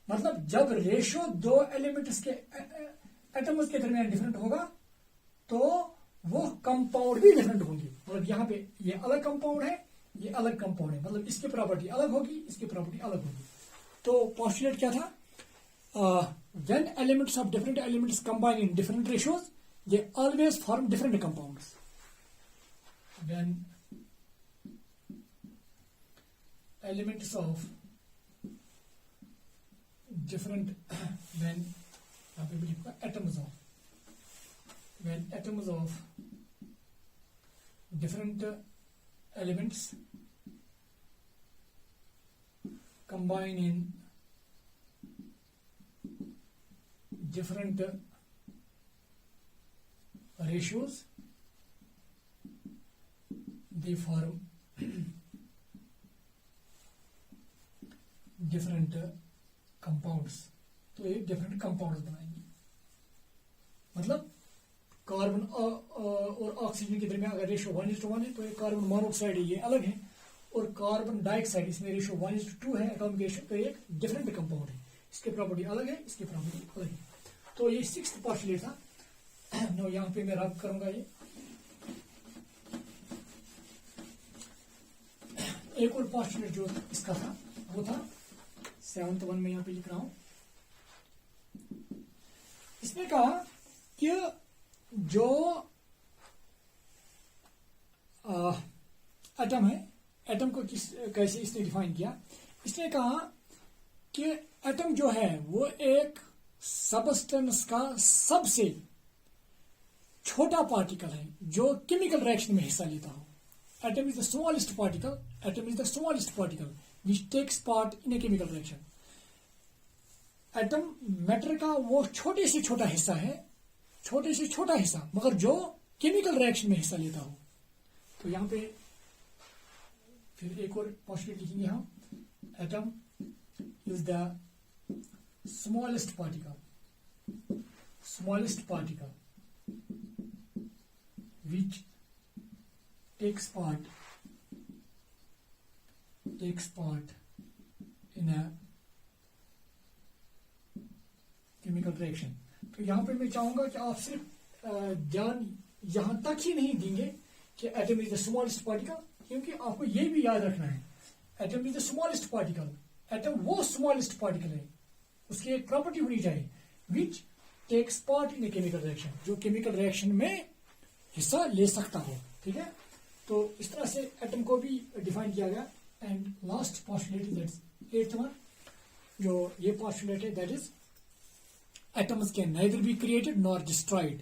मतलब जब रेशियो 2 एलिमेंट्स के एटम्स के दरमियान डिफरेंट होगा, तो वो कंपाउंड भी डिफरेंट होंगे। मतलब यहाँ पे ये अलग कंपाउंड है, ये अलग कंपाउंड है, मतलब इसकी प्रॉपर्टी अलग होगी, इसकी प्रॉपर्टी अलग होगी। तो पोस्टुलेट क्या था, when elements of different elements combine in different ratios, they always form different compounds. When elements of different when atoms of different elements combine in different ratios, they form different compounds। तो ये different compounds बनाएंगे। मतलब carbon और oxygen के दरमियान अगर ratio 1:1 है, तो ये कार्बन मोनोऑक्साइड है, ये अलग है। और कार्बन डाइऑक्साइड, इसमें रेशियो 1:2 है एटॉमिक रेशियो, तो एक डिफरेंट कंपाउंड है, इसकी प्रॉपर्टी अलग है, इसकी प्रॉपर्टी अलग है। तो ये 6th पोस्टुलेट था। नो यहाँ पे मैं रब करूंगा ये। एक और पोस्टुलेट जो इसका था वो था 7th वन में यहाँ पे लिख रहा हूं। इसने कहा कि जो एटम है, एटम को कैसे इसने डिफाइन किया। इसने कहा कि एटम जो है वो एक सबस्टेंस का सबसे छोटा पार्टिकल है जो केमिकल रिएक्शन में हिस्सा लेता हो। Atom is the smallest particle which takes part in a chemical reaction. Atom matter का वो छोटे से छोटा हिस्सा है, छोटे से छोटा हिस्सा, मगर जो केमिकल रिएक्शन में हिस्सा लेता हो। तो यहां पे फिर एक और पोस्टुलेट लिखेंगे हम, atom is the smallest particle which takes part in a chemical reaction। तो यहां पे मैं चाहूंगा कि आप सिर्फ ध्यान यहां तक ही नहीं देंगे कि atom is the smallest particle, क्योंकि आपको ये भी याद रखना है atom is the smallest particle. Atom वो स्मॉलेस्ट पार्टिकल है, उसकी एक प्रॉपर्टी होनी चाहिए which takes part in a chemical reaction, जो केमिकल रिएक्शन में हिस्सा ले सकता हो। ठीक है, तो इस तरह से एटम को भी डिफाइन किया गया। And last postulate is 8th one, जो ये पोस्टुलेट है, that is atoms can neither be created nor destroyed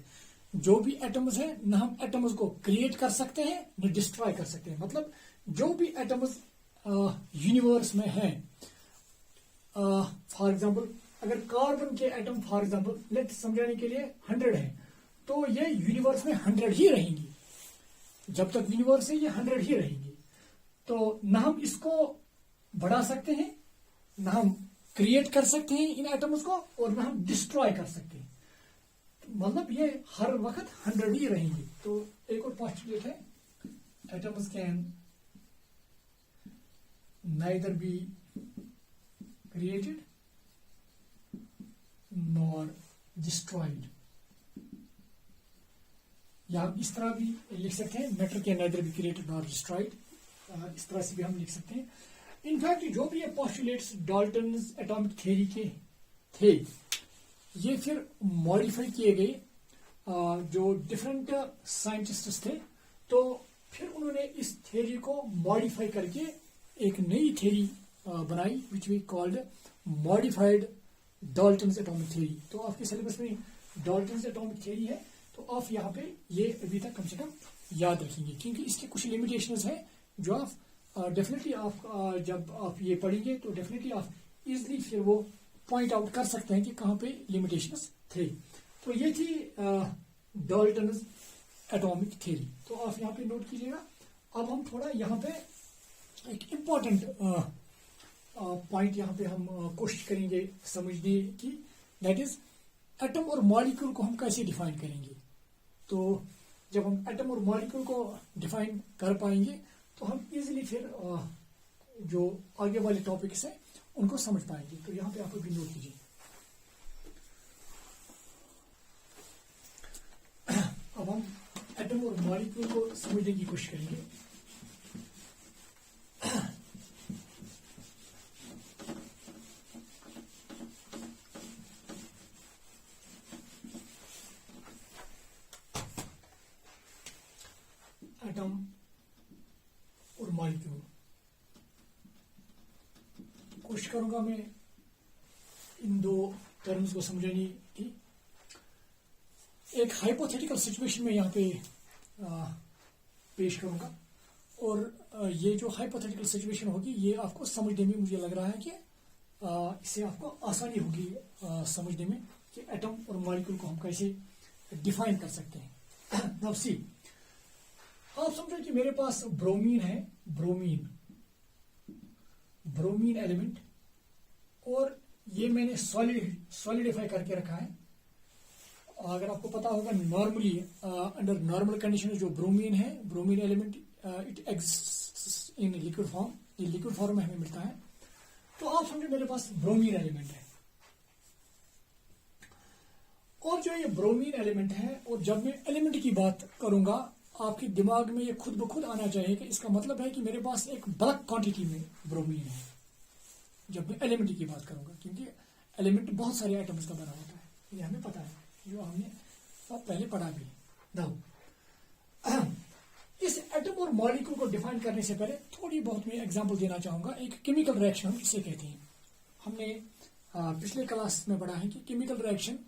जो भी एटम्स हैं ना हम एटम्स को क्रिएट कर सकते हैं न डिस्ट्रॉय कर सकते हैं। मतलब जो भी एटम्स यूनिवर्स में हैं, फॉर एग्जांपल अगर कार्बन के एटम फॉर एग्जांपल लेट समझाने के लिए 100 है, तो ये यूनिवर्स में 100 ही रहेंगी। जब तक यूनिवर्स है ये 100 ही रहेंगी। तो ना हम इसको बढ़ा सकते हैं, ना हम क्रिएट कर सकते हैं इन एटम्स को, और ना हम डिस्ट्रॉय कर सकते हैं। मतलब ये हर वक्त 100 ही रहेंगी। तो एक और पोस्टुलेट है, atoms can neither be created nor destroyed. या हम इस तरह भी लिख सकते हैं, matter can neither be created nor destroyed. इस तरह से भी हम लिख सकते हैं। इनफैक्ट जो भी ये पोस्टुलेट्स डाल्टन्स एटॉमिक थ्योरी के थे, ये फिर मॉडिफाई किए गए जो डिफरेंट साइंटिस्ट्स थे। तो फिर उन्होंने इस थ्योरी को मॉडिफाई करके एक नई थ्योरी बनाई, which we called modified Dalton's atomic theory. तो आपके सिलेबस में डाल्टन्स एटॉमिक थ्योरी है, तो आप यहाँ पे ये अभी तक कम से कम याद रखेंगे, क्योंकि इसके कुछ लिमिटेशंस हैं जो आप डेफिनेटली आप जब आप ये पढ़ेंगे तो डेफिनेटली आप इजिली फिर वो पॉइंट आउट कर सकते हैं कि कहाँ पे लिमिटेशंस थे। तो ये थी डाल्टन्स एटॉमिक थ्योरी। तो आप यहाँ पे नोट कीजिएगा। अब हम थोड़ा यहाँ पे एक इम्पॉर्टेंट पॉइंट यहाँ पे हम कोशिश करेंगे समझने की, दैट इज एटम और मॉलिक्यूल को हम कैसे डिफाइन करेंगे। तो जब हम एटम और मॉलिक्यूल को डिफाइन कर पाएंगे तो हम इजीली फिर जो आगे वाले टॉपिक्स हैं उनको समझ पाएंगे। तो यहाँ पे आप भी नोट कीजिए। अब हम एटम और मॉलिक्यूल को समझने की कोशिश करेंगे। एटम और मॉलिक्यूल कोशिश करूंगा मैं इन दो टर्म्स को समझने की। एक हाइपोथेटिकल सिचुएशन में यहाँ पे पेश करूंगा, और ये जो हाइपोथेटिकल सिचुएशन होगी ये आपको समझने में मुझे लग रहा है कि इससे आपको आसानी होगी समझने में कि एटम और मॉलिक्यूल को हम कैसे डिफाइन कर सकते हैं। नाउ सी, आप समझो कि मेरे पास ब्रोमीन है, ब्रोमीन एलिमेंट, और ये मैंने सॉलिडिफाई करके रखा है। अगर आपको पता होगा नॉर्मली अंडर नॉर्मल कंडीशन जो ब्रोमीन है, bromine element it exists in liquid form, ये लिक्विड फॉर्म में हमें मिलता है। तो आप समझो मेरे पास ब्रोमीन एलिमेंट है, और जो ये ब्रोमीन एलिमेंट है, और जब मैं एलिमेंट की बात करूंगा आपके दिमाग में ये खुद ब खुद आना चाहिए कि इसका मतलब है कि मेरे पास एक बल्क क्वांटिटी में ब्रोमीन है जब मैं एलिमेंट की बात करूंगा, क्योंकि एलिमेंट बहुत सारे आइटम्स का बना होता है, ये हमें पता है, जो हमने पहले पढ़ा भी। इस एटम और मॉलिक्यूल को डिफाइन करने से पहले थोड़ी बहुत मैं एग्जांपल देना चाहूंगा। एक केमिकल रिएक्शन हम किसे कहते हैं, हमने पिछले क्लास में पढ़ा है कि केमिकल रिएक्शन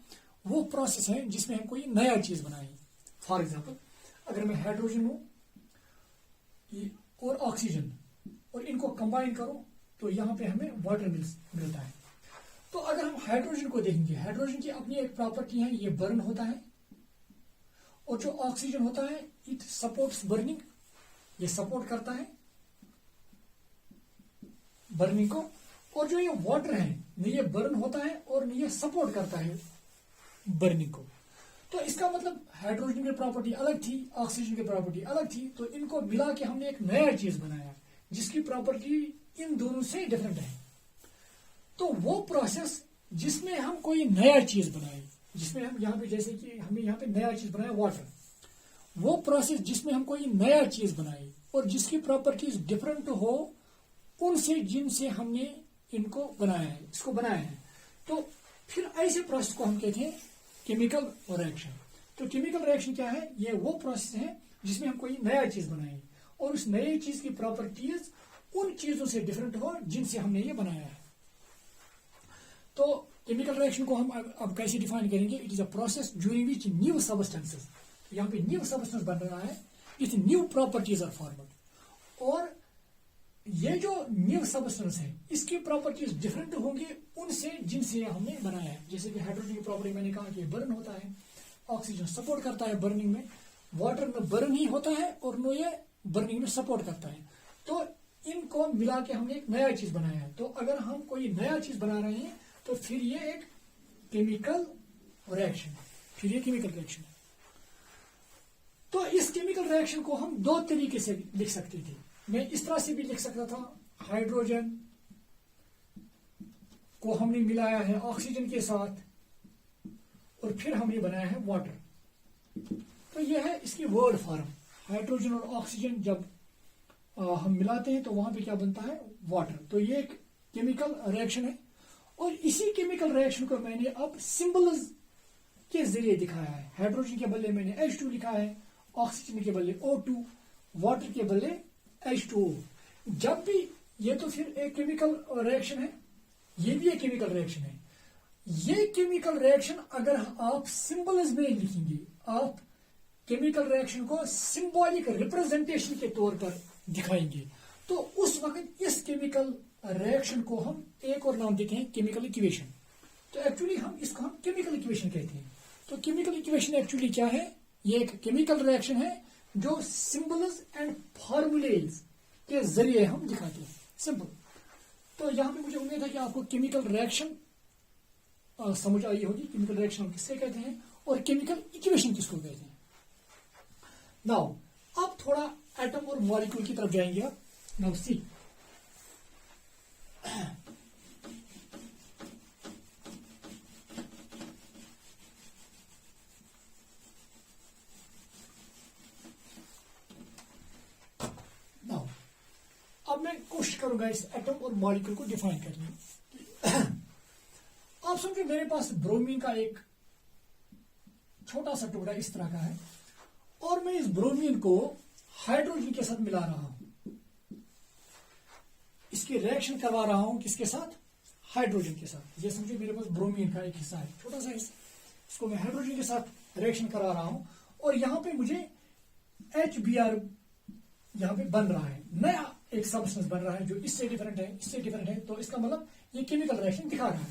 वो प्रोसेस है जिसमें हम कोई नया चीज बनाए। फॉर एग्जाम्पल अगर मैं हाइड्रोजन हूं और ऑक्सीजन और इनको कंबाइन करूं तो यहां पे हमें वाटर मिलता है। तो अगर हम हाइड्रोजन को देखेंगे, हाइड्रोजन की अपनी एक प्रॉपर्टी है, ये बर्न होता है, और जो ऑक्सीजन होता है इट सपोर्ट्स बर्निंग, ये सपोर्ट करता है बर्निंग को। और जो ये वाटर है न ये बर्न होता है और न ये सपोर्ट करता है बर्निंग को। तो इसका मतलब हाइड्रोजन की प्रॉपर्टी अलग थी, ऑक्सीजन की प्रॉपर्टी अलग थी, तो इनको मिला के हमने एक नया चीज बनाया जिसकी प्रॉपर्टी इन दोनों से डिफरेंट है। तो वो प्रोसेस जिसमें हम कोई नया चीज बनाए, जिसमें हम यहाँ पे जैसे कि हमने यहाँ पे नया चीज बनाया वाटर, वो प्रोसेस जिसमें हम कोई नया चीज बनाए और जिसकी प्रॉपर्टीज डिफरेंट हो उनसे जिनसे हमने इनको बनाया है, इसको बनाया है, तो फिर ऐसे प्रोसेस को हम कहते हैं केमिकल रिएक्शन। तो केमिकल रिएक्शन क्या है, ये वो प्रोसेस है जिसमें हम कोई नया चीज बनाए और उस नई चीज की प्रॉपर्टीज उन चीजों से डिफरेंट हो जिनसे हमने ये बनाया है। तो केमिकल रिएक्शन को हम अब कैसे डिफाइन करेंगे? It is a process during which new substances, यहाँ पे न्यू सबस्टेंस बन रहा है, with new properties are formed. और ये जो न्यू सबस्टेंस है इसकी प्रॉपर्टीज डिफरेंट होंगी उनसे जिनसे हमने बनाया है। जैसे कि हाइड्रोजन की प्रॉपर्टी मैंने कहा कि बर्न होता है, ऑक्सीजन सपोर्ट करता है बर्निंग में, वाटर में बर्न ही होता है और नो ये बर्निंग में सपोर्ट करता है। तो इनको मिला के हमने एक नया चीज बनाया है। तो अगर हम कोई नया चीज बना रहे हैं तो फिर ये एक केमिकल रिएक्शन है, फिर ये केमिकल रिएक्शन है। तो इस केमिकल रिएक्शन को हम दो तरीके से लिख सकते थे। मैं इस तरह से भी लिख सकता था, हाइड्रोजन को हमने मिलाया है ऑक्सीजन के साथ और फिर हमने बनाया है वाटर। तो यह है इसकी वर्ड फॉर्म। हाइड्रोजन और ऑक्सीजन जब हम मिलाते हैं तो वहां पे क्या बनता है? वाटर। तो ये एक केमिकल रिएक्शन है और इसी केमिकल रिएक्शन को मैंने अब सिंबल्स के जरिए दिखाया है। हाइड्रोजन के बदले मैंने H2 लिखा है, ऑक्सीजन के बदले O2, वाटर के बदले H2O। जब भी ये तो फिर एक केमिकल रिएक्शन है, ये भी एक केमिकल रिएक्शन है। ये केमिकल रिएक्शन अगर आप सिंबल्स में लिखेंगे, आप केमिकल रिएक्शन को सिंबॉलिक रिप्रेजेंटेशन के तौर पर दिखाएंगे, तो उस वक्त इस केमिकल रिएक्शन को हम एक और नाम देते हैं केमिकल इक्वेशन। तो एक्चुअली हम इसको केमिकल इक्वेशन कहते हैं। तो केमिकल इक्वेशन एक्चुअली क्या है? ये एक केमिकल रिएक्शन है जो सिंबल्स एंड फॉर्मूलेज के जरिए हम दिखाते हैं, सिंपल। तो यहां पे मुझे उम्मीद है कि आपको केमिकल रिएक्शन समझ आई होगी। केमिकल रिएक्शन हम किससे कहते हैं और केमिकल इक्वेशन किसको कहते हैं। नाउ अब थोड़ा एटम और मॉलिक्यूल की तरफ जाएंगे आप। नाउ सी, नाउ अब मैं कोशिश करूंगा इस एटम और मॉलिक्यूल को डिफाइन करने की। आप समझो मेरे पास ब्रोमीन का एक छोटा सा टुकड़ा इस तरह का है और मैं इस ब्रोमीन को हाइड्रोजन के साथ मिला रहा हूं, इसकी रिएक्शन करवा रहा हूं किसके साथ? हाइड्रोजन के साथ। ये समझो मेरे पास ब्रोमीन का एक हिस्सा है, छोटा सा हिस्सा, इसको मैं हाइड्रोजन के साथ रिएक्शन करा रहा हूं और यहां पे मुझे HBr यहां पे बन रहा है, नया एक सबस्टेंस बन रहा है जो इससे डिफरेंट है, इससे डिफरेंट है। तो इसका मतलब ये केमिकल रिएक्शन दिखा रहा है।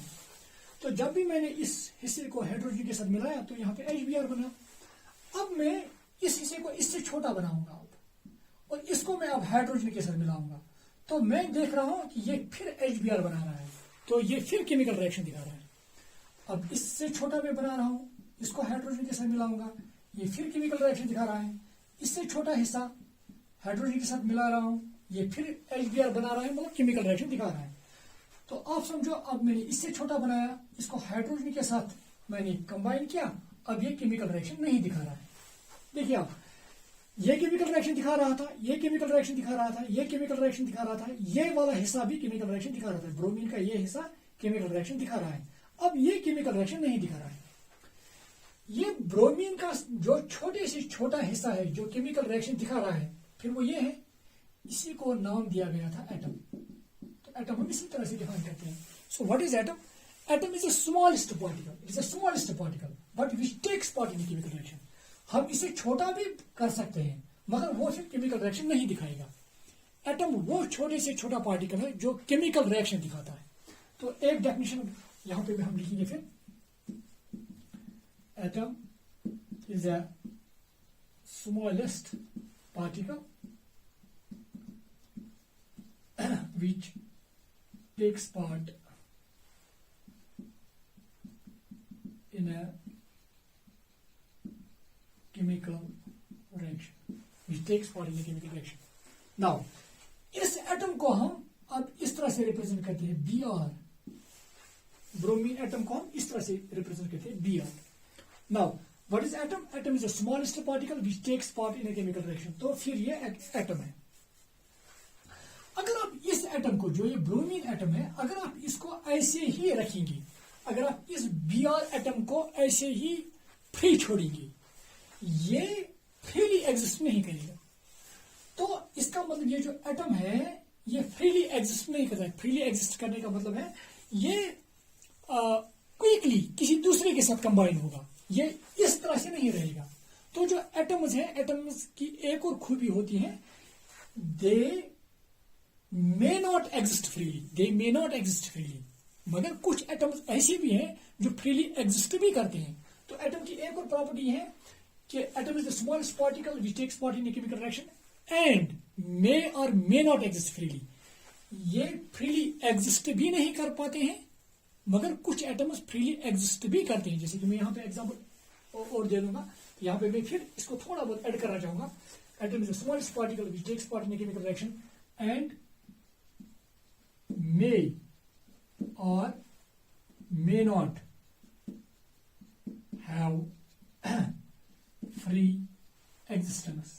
तो जब भी मैंने इस हिस्से को हाइड्रोजन के साथ मिलाया तो यहाँ पे HBr बना। अब मैं इस हिस्से को इससे छोटा बनाऊंगा अब और इसको मैं अब हाइड्रोजन के साथ मिलाऊंगा, तो मैं देख रहा हूं कि ये फिर HBr बना रहा है। तो ये फिर केमिकल रिएक्शन दिखा रहा है। अब इससे छोटा मैं बना रहा हूं, इसको हाइड्रोजन के साथ मिलाऊंगा, ये फिर केमिकल रिएक्शन दिखा रहा है। इससे छोटा हिस्सा हाइड्रोजन के साथ मिला रहा हूं, ये फिर HBr बना रहा है, मतलब केमिकल रिएक्शन दिखा रहा है। तो आप समझो अब मैंने इससे छोटा बनाया, इसको हाइड्रोजन के साथ मैंने कंबाइन किया, अब ये केमिकल रिएक्शन नहीं दिखा रहा है। देखिए आप, ये केमिकल रिएक्शन दिखा रहा था, ये केमिकल रिएक्शन दिखा रहा था, ये केमिकल रिएक्शन दिखा रहा था, ये वाला हिस्सा भी केमिकल रिएक्शन दिखा रहा था। ब्रोमीन का ये हिस्सा केमिकल रिएक्शन दिखा रहा है। अब ये केमिकल रिएक्शन नहीं दिखा रहा है। ये ब्रोमीन का जो छोटे से छोटा हिस्सा है जो केमिकल रिएक्शन दिखा रहा है, फिर वो ये है, इसी को नाम दिया गया था एटम। तो एटम हम इसी तरह से डिफाइन करते हैं। So what is atom? Atom is the smallest particle, it is the smallest particle but which takes part in chemical reaction. हम इसे छोटा भी कर सकते हैं मगर वो फिर केमिकल रिएक्शन नहीं दिखाएगा। एटम वो छोटे से छोटा पार्टिकल है जो केमिकल रिएक्शन दिखाता है। तो एक डेफिनेशन यहां पे भी हम लिखेंगे फिर, atom is a smallest particle which takes part in a chemical reaction, which takes part in a chemical reaction. Now, इस एटम को हम अब इस तरह से रिप्रेजेंट करते हैं Br। ब्रोमीन एटम को हम इस तरह से रिप्रेजेंट करते हैं Br। Now, what is atom? Atom is the smallest particle which takes part in a chemical reaction. तो फिर ये एटम है। अगर आप इस एटम को, जो ये ब्रोमीन एटम है, अगर आप इसको ऐसे ही रखेंगे, अगर आप इस Br एटम को ऐसे ही फ्री छोड़ेंगे, ये फ्रीली एग्जिस्ट नहीं करेगा। तो इसका मतलब ये जो एटम है ये फ्रीली एग्जिस्ट नहीं करता है। फ्रीली एग्जिस्ट करने का मतलब है ये क्विकली किसी दूसरे के साथ कंबाइन होगा, ये इस तरह से नहीं रहेगा। तो जो एटम्स हैं, एटम्स की एक और खूबी होती है, they may not exist freely, they may not exist freely, मगर कुछ एटम्स ऐसे भी हैं जो फ्रीली एग्जिस्ट भी करते हैं। तो एटम की एक और प्रॉपर्टी है कि atom is the smallest particle which takes part in a chemical reaction and may और मे नॉट एग्जिस्ट फ्रीली। ये फ्रीली एग्जिस्ट भी नहीं कर पाते हैं, मगर कुछ एटम्स फ्रीली एग्जिस्ट भी करते हैं। जैसे कि मैं यहाँ पे एग्जांपल और दे दूंगा, यहाँ पे मैं फिर इसको थोड़ा बहुत ऐड करना चाहूंगा। Atom is the smallest particle which takes part in a chemical reaction and may or may not have free existence,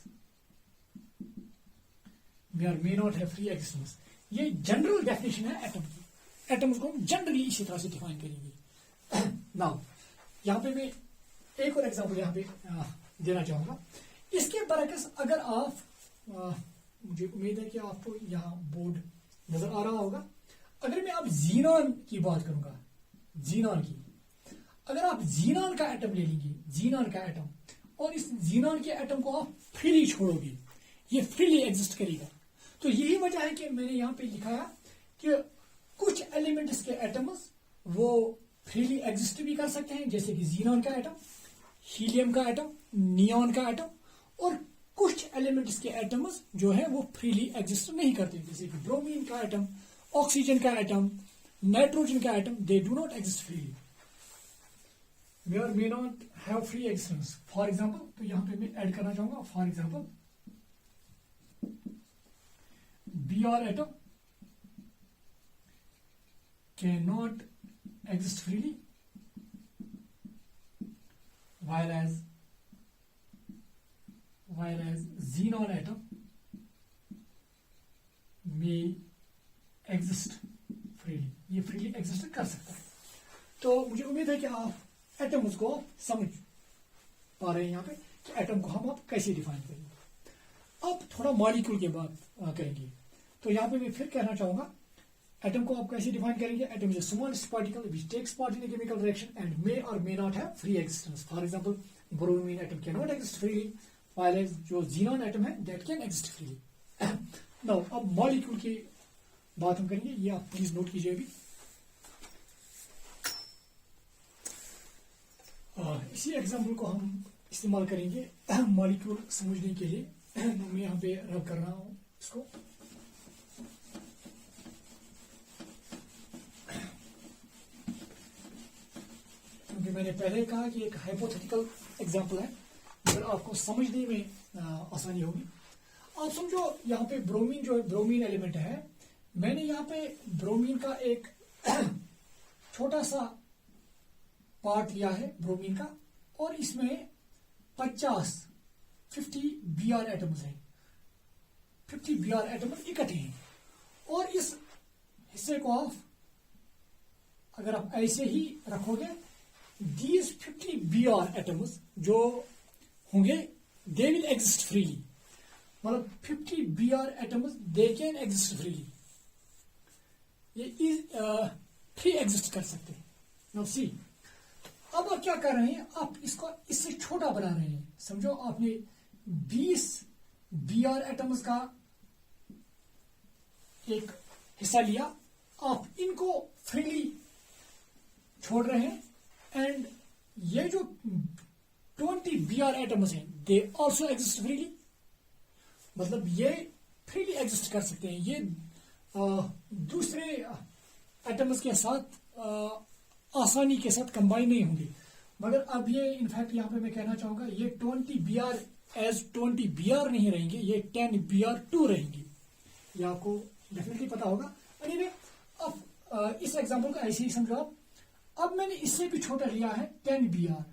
may or may not have free existence। ये जनरल डेफिनेशन है एटम की। Atoms को हम generally इसी तरह से define करेंगे। Now यहाँ पे मैं एक और एग्जांपल यहाँ पे देना चाहूंगा। इसके बरकस अगर आप मुझे उम्मीद है कि आपको यहाँ बोर्ड नजर आ रहा होगा। अगर मैं अब जीनॉन की बात करूंगा, जीनॉन की, अगर आप जीनॉन का एटम ले लेंगे, जीनॉन का एटम, और इस जीनॉन के एटम को आप फ्रीली छोड़ोगे, ये फ्रीली एग्जिस्ट करेगा। तो यही वजह है कि मैंने यहाँ पे लिखा है कि कुछ एलिमेंट्स के एटम्स वो फ्रीली एग्जिस्ट भी कर सकते हैं, जैसे कि जीनॉन का एटम, हीलियम का एटम, नियॉन का एटम, और कुछ एलिमेंट्स के एटम्स जो है वो फ्रीली एग्जिस्ट नहीं करते, जैसे कि ब्रोमीन का एटम, ऑक्सीजन का एटम, नाइट्रोजन का atom, they do not exist freely, may और may not have free existence. For example, तो यहां पे मैं ऐड करना चाहूंगा, for example Br atom cannot exist freely, whereas xenon atom may exist freely, ये फ्रीली एग्जिस्ट कर सकता है। तो मुझे उम्मीद है कि आप एटम्स को समझ पा रहे हैं यहाँ पे कि एटम को हम आप कैसे डिफाइन करेंगे। अब थोड़ा मॉलिक्यूल के बात करेंगे। तो यहाँ पे मैं फिर कहना चाहूंगा, एटम को आप कैसे डिफाइन करेंगे। Atom is a smallest particle which takes part in a chemical reaction and may और may not have free existence. For example, bromine atom can not exist freely, while जो जीनॉन एटम है that can exist freely. Now अब molecule की बात हम करेंगे, ये आप प्लीज नोट कीजिए अभी। इसी एग्जाम्पल को हम इस्तेमाल करेंगे मॉलिक्यूल समझने के लिए। मैं यहाँ पे रब कर रहा हूँ इसको। क्योंकि मैंने पहले कहा कि एक हाइपोथेटिकल एग्जाम्पल है, मगर आपको समझने में आसानी होगी। आप समझो यहाँ पे ब्रोमीन जो है, ब्रोमीन एलिमेंट है, मैंने यहाँ पे ब्रोमीन का एक छोटा सा पार्ट लिया है ब्रोमीन का, और इसमें 50 Br एटम्स हैं, 50 Br एटम्स इकट्ठे हैं। और इस हिस्से को आप अगर आप ऐसे ही रखोगे, these 50 Br एटम्स जो होंगे दे विल एग्जिस्ट फ्रीली, मतलब 50 Br atoms they can exist freely, ये फ्री एग्जिस्ट कर सकते हैं। नाउ सी, अब आप क्या कर रहे हैं, आप इसको इससे छोटा बना रहे हैं। समझो आपने 20 Br एटम्स का एक हिस्सा लिया, आप इनको फ्रीली छोड़ रहे हैं, एंड ये जो 20 Br एटम्स हैं दे ऑल्सो एग्जिस्ट फ्रीली, मतलब ये फ्रीली एग्जिस्ट कर सकते हैं। ये दूसरे एटम्स के साथ आसानी के साथ कंबाइन नहीं होंगे। मगर अब ये इनफैक्ट यहाँ पे मैं कहना चाहूंगा, ये 20 Br एज 20 Br नहीं रहेंगे, ये 10 Br2 रहेंगे। ये आपको डेफिनेटली पता होगा। एनीवे, अब इस एग्जांपल को ऐसे ही समझो आप। अब मैंने इससे भी छोटा लिया है 10 Br,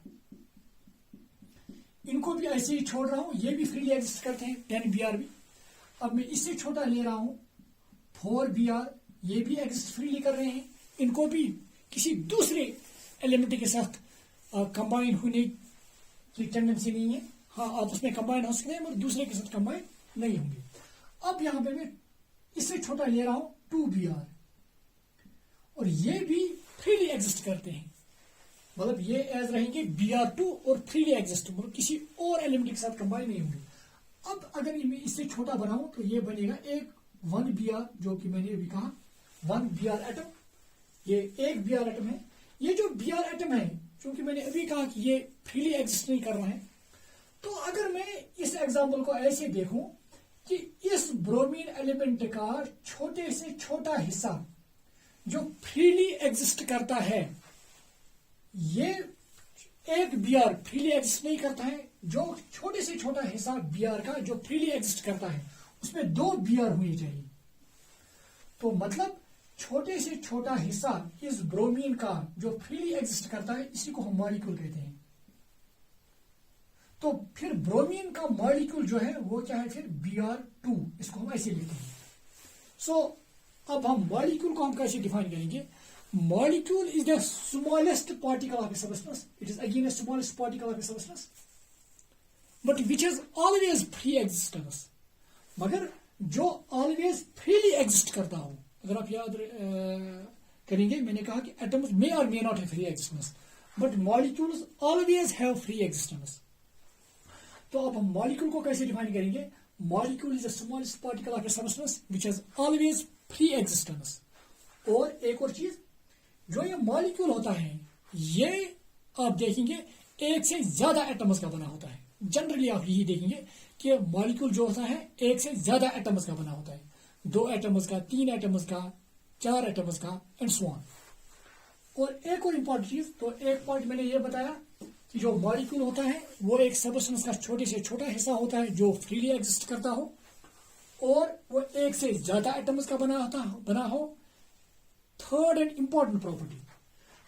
इनको भी ऐसे ही छोड़ रहा हूं, ये भी फ्रीली एग्जिस्ट करते हैं 10 Br भी। अब मैं इससे छोटा ले रहा हूं 4 Br, ये भी एग्जिस्ट फ्रीली कर रहे हैं, इनको भी किसी दूसरे एलिमेंट के साथ कंबाइन होने की टेंडेंसी नहीं है। हाँ, आपस में कंबाइन हो सकते हैं मगर दूसरे के साथ कंबाइन नहीं होंगे। अब यहां पे मैं इससे छोटा ले रहा हूं 2 Br, और ये भी फ्रीली एग्जिस्ट करते हैं। मतलब ये एज रहेंगे Br2 और फ्रीली एग्जिस्ट, मतलब किसी और एलिमेंट के साथ कंबाइन नहीं होंगे। अब अगर इससे छोटा बनाऊं तो ये बनेगा एक 1Br, जो कि मैंने अभी कहा 1Br एटम, ये एक Br एटम है। ये जो Br एटम है, क्योंकि मैंने अभी कहा कि ये फ्रीली एग्जिस्ट नहीं कर रहा है, तो अगर मैं इस एग्जाम्पल को ऐसे देखूं कि इस ब्रोमीन एलिमेंट का छोटे से छोटा हिस्सा जो फ्रीली एग्जिस्ट करता है, ये एक Br फ्रीली एग्जिस्ट नहीं करता है, जो छोटे से छोटा हिस्सा Br का जो फ्रीली एग्जिस्ट करता है उसमें 2 Br होने चाहिए। तो मतलब छोटे से छोटा हिस्सा इस ब्रोमीन का जो फ्रीली एग्जिस्ट करता है, इसी को हम मॉलिक्यूल कहते हैं। तो फिर ब्रोमीन का मॉलिक्यूल जो है वो क्या है, फिर Br2, इसको हम ऐसे लिखते हैं। सो अब हम मॉलिक्यूल को हम कैसे डिफाइन करेंगे? Molecule is the smallest particle of a substance. It is again a smallest particle of a substance, but which has always free existence. मगर जो always freely exist करता हो, अगर आप याद करेंगे, मैंने कहा कि atoms may or may not have free existence, but molecules always have free existence. तो अब हम molecule को कैसे डिफाइन करेंगे? Molecule is the smallest particle of a substance which has always free existence. और एक और चीज, जो ये मॉलिक्यूल होता है, ये आप देखेंगे एक से ज्यादा एटम्स का बना होता है। जनरली आप यही देखेंगे कि मॉलिक्यूल जो होता है एक से ज्यादा एटम्स का बना होता है, 2 एटम्स का, 3 एटम्स का, 4 एटम्स का, एंड सो ऑन। और एक और इंपॉर्टेंट चीज, तो एक पॉइंट मैंने ये बताया कि जो मॉलिक्यूल होता है वो एक सबस्टेंस का छोटे से छोटा हिस्सा होता है जो फ्रीली एग्जिस्ट करता हो, और वो एक से ज्यादा एटम्स का बना हो। थर्ड एंड इंपॉर्टेंट प्रॉपर्टी,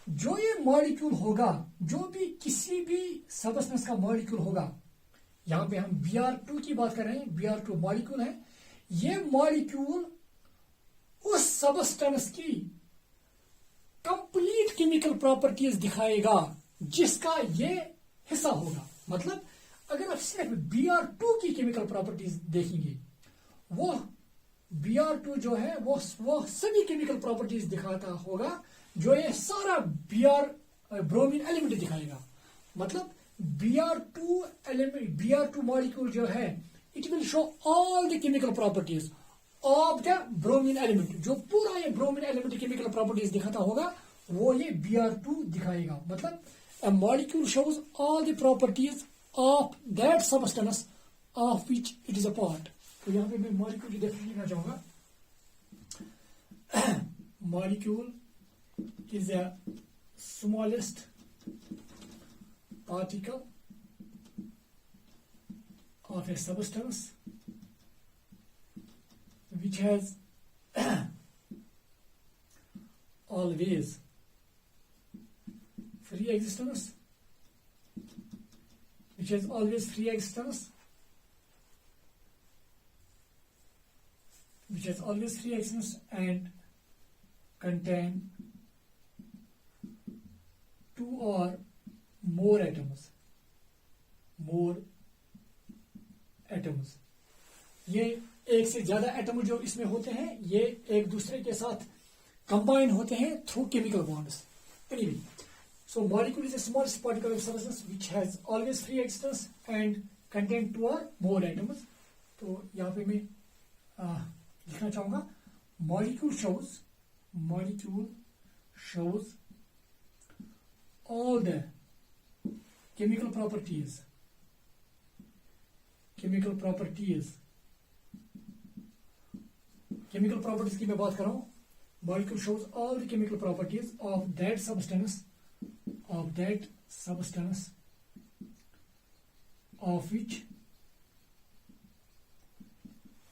जो ये मॉलिक्यूल होगा, जो भी किसी भी सबस्टेंस का मॉलिक्यूल होगा, यहां पे हम Br2 की बात कर रहे हैं, Br2 मॉलिक्यूल है, ये मॉलिक्यूल उस सबस्टेंस की कंप्लीट केमिकल प्रॉपर्टीज दिखाएगा जिसका ये हिस्सा होगा। मतलब अगर आप सिर्फ Br2 की केमिकल प्रॉपर्टीज देखेंगे, वो Br2 जो है वो सभी केमिकल प्रॉपर्टीज दिखाता होगा जो ये सारा ब्रोमीन एलिमेंट दिखाएगा। मतलब Br2 मॉलिक्यूल जो है, it will show all the chemical properties of the bromine element. जो पूरा ये ब्रोमीन एलिमेंट केमिकल प्रॉपर्टीज दिखाता होगा वो ये Br2 दिखाएगा। मतलब a molecule shows all the properties of that substance of which it is a part. तो यहां पे मैं मॉलिक्यूल की डेफिनेशन लिखना चाहूंगा। Molecule is the smallest particle of a substance which has always free existence, which has always free existence, which has always free existence and contain 2 or more atoms. ये एक से ज्यादा एटम जो इसमें होते हैं, ये एक दूसरे के साथ कंबाइन होते हैं through chemical bonds. Anyway, so molecule is a smallest particle of substance which has always free existence and contain 2 or more atoms. तो यहाँ पे मैं लिखना चाहूंगा, molecule shows all the chemical properties की मैं बात कर रहा हूं। Molecule shows all the chemical properties of that substance of which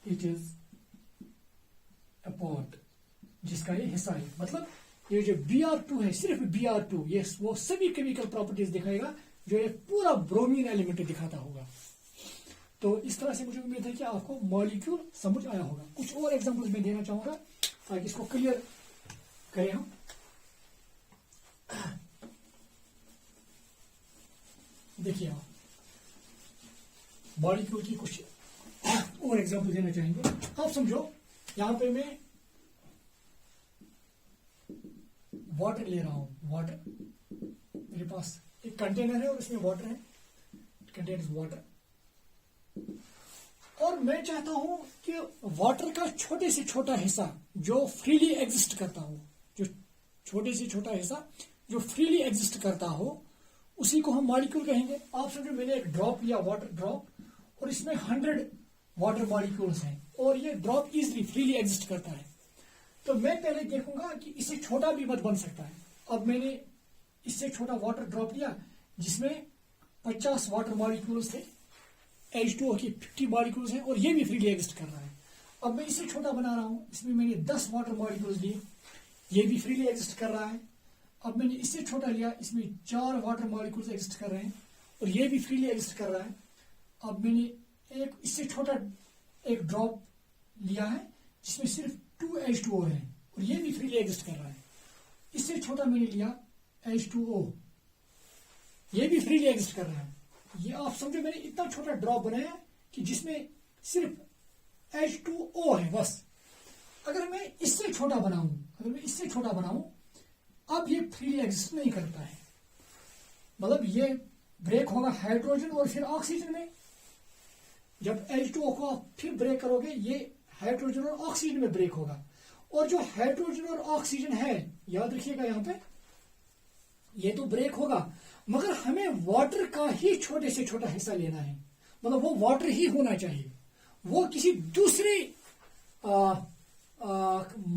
it is a part, जिसका ये हिस्सा है। मतलब ये जो Br2 है, सिर्फ Br2, ये वो सभी केमिकल प्रॉपर्टीज दिखाएगा जो ये पूरा ब्रोमीन एलिमेंट दिखाता होगा। तो इस तरह से मुझे उम्मीद है कि आपको मॉलिक्यूल समझ आया होगा। कुछ और एग्जांपल्स मैं देना चाहूंगा ताकि इसको क्लियर करें हम। देखिए, आप मॉलिक्यूल की कुछ और एग्जांपल देना चाहेंगे। आप समझो, यहां पे मैं वाटर ले रहा हूं, वाटर मेरे पास एक कंटेनर है और इसमें वाटर है, कंटेनर वाटर, और मैं चाहता हूं कि वाटर का छोटे से छोटा हिस्सा जो फ्रीली एग्जिस्ट करता हो, जो छोटे से छोटा हिस्सा जो फ्रीली एग्जिस्ट करता हो, उसी को हम मॉलिक्यूल कहेंगे। आप समझो मैंने एक ड्रॉप लिया, वाटर ड्रॉप, और इसमें 100 वाटर मॉलिक्यूल्स हैं और ये ड्रॉप इजिली फ्रीली एग्जिस्ट करता है। तो मैं पहले देखूंगा कि इससे छोटा भी मत बन सकता है। अब मैंने इससे छोटा वाटर ड्रॉप लिया जिसमें 50 वाटर मॉलिक्यूल्स थे, H2O की 50 मॉलिक्यूल्स हैं और ये भी फ्रीली एग्जिस्ट कर रहा है। अब मैं इससे छोटा बना रहा हूं, इसमें मैंने 10 वाटर मॉलिक्यूल्स लिए, ये भी फ्रीली एग्जिस्ट कर रहा है। अब मैंने इससे छोटा लिया, इसमें 4 वाटर मॉलिक्यूल्स एग्जिस्ट कर रहे हैं और ये भी फ्रीली एग्जिस्ट कर रहा है। अब मैंने एक इससे छोटा एक ड्रॉप लिया है जिसमें सिर्फ 2 H2O है और ये भी फ्रीली एग्जिस्ट कर रहा है। इससे छोटा मैंने लिया H2O, ये भी फ्रीली एग्जिस्ट कर रहा है। ये आप समझो मैंने इतना छोटा ड्रॉप बनाया कि जिसमें सिर्फ H2O है बस। अगर मैं इससे छोटा बनाऊं, अब ये फ्रीली एग्जिस्ट नहीं करता है, मतलब ये ब्रेक होगा हाइड्रोजन और फिर ऑक्सीजन में। जब H2O को आप फिर ब्रेक करोगे, ये हाइड्रोजन और ऑक्सीजन में ब्रेक होगा, और जो हाइड्रोजन और ऑक्सीजन है, याद रखिएगा यहां पे, ये तो ब्रेक होगा, मगर हमें वाटर का ही छोटे से छोटा हिस्सा लेना है। मतलब वो वाटर ही होना चाहिए, वो किसी दूसरे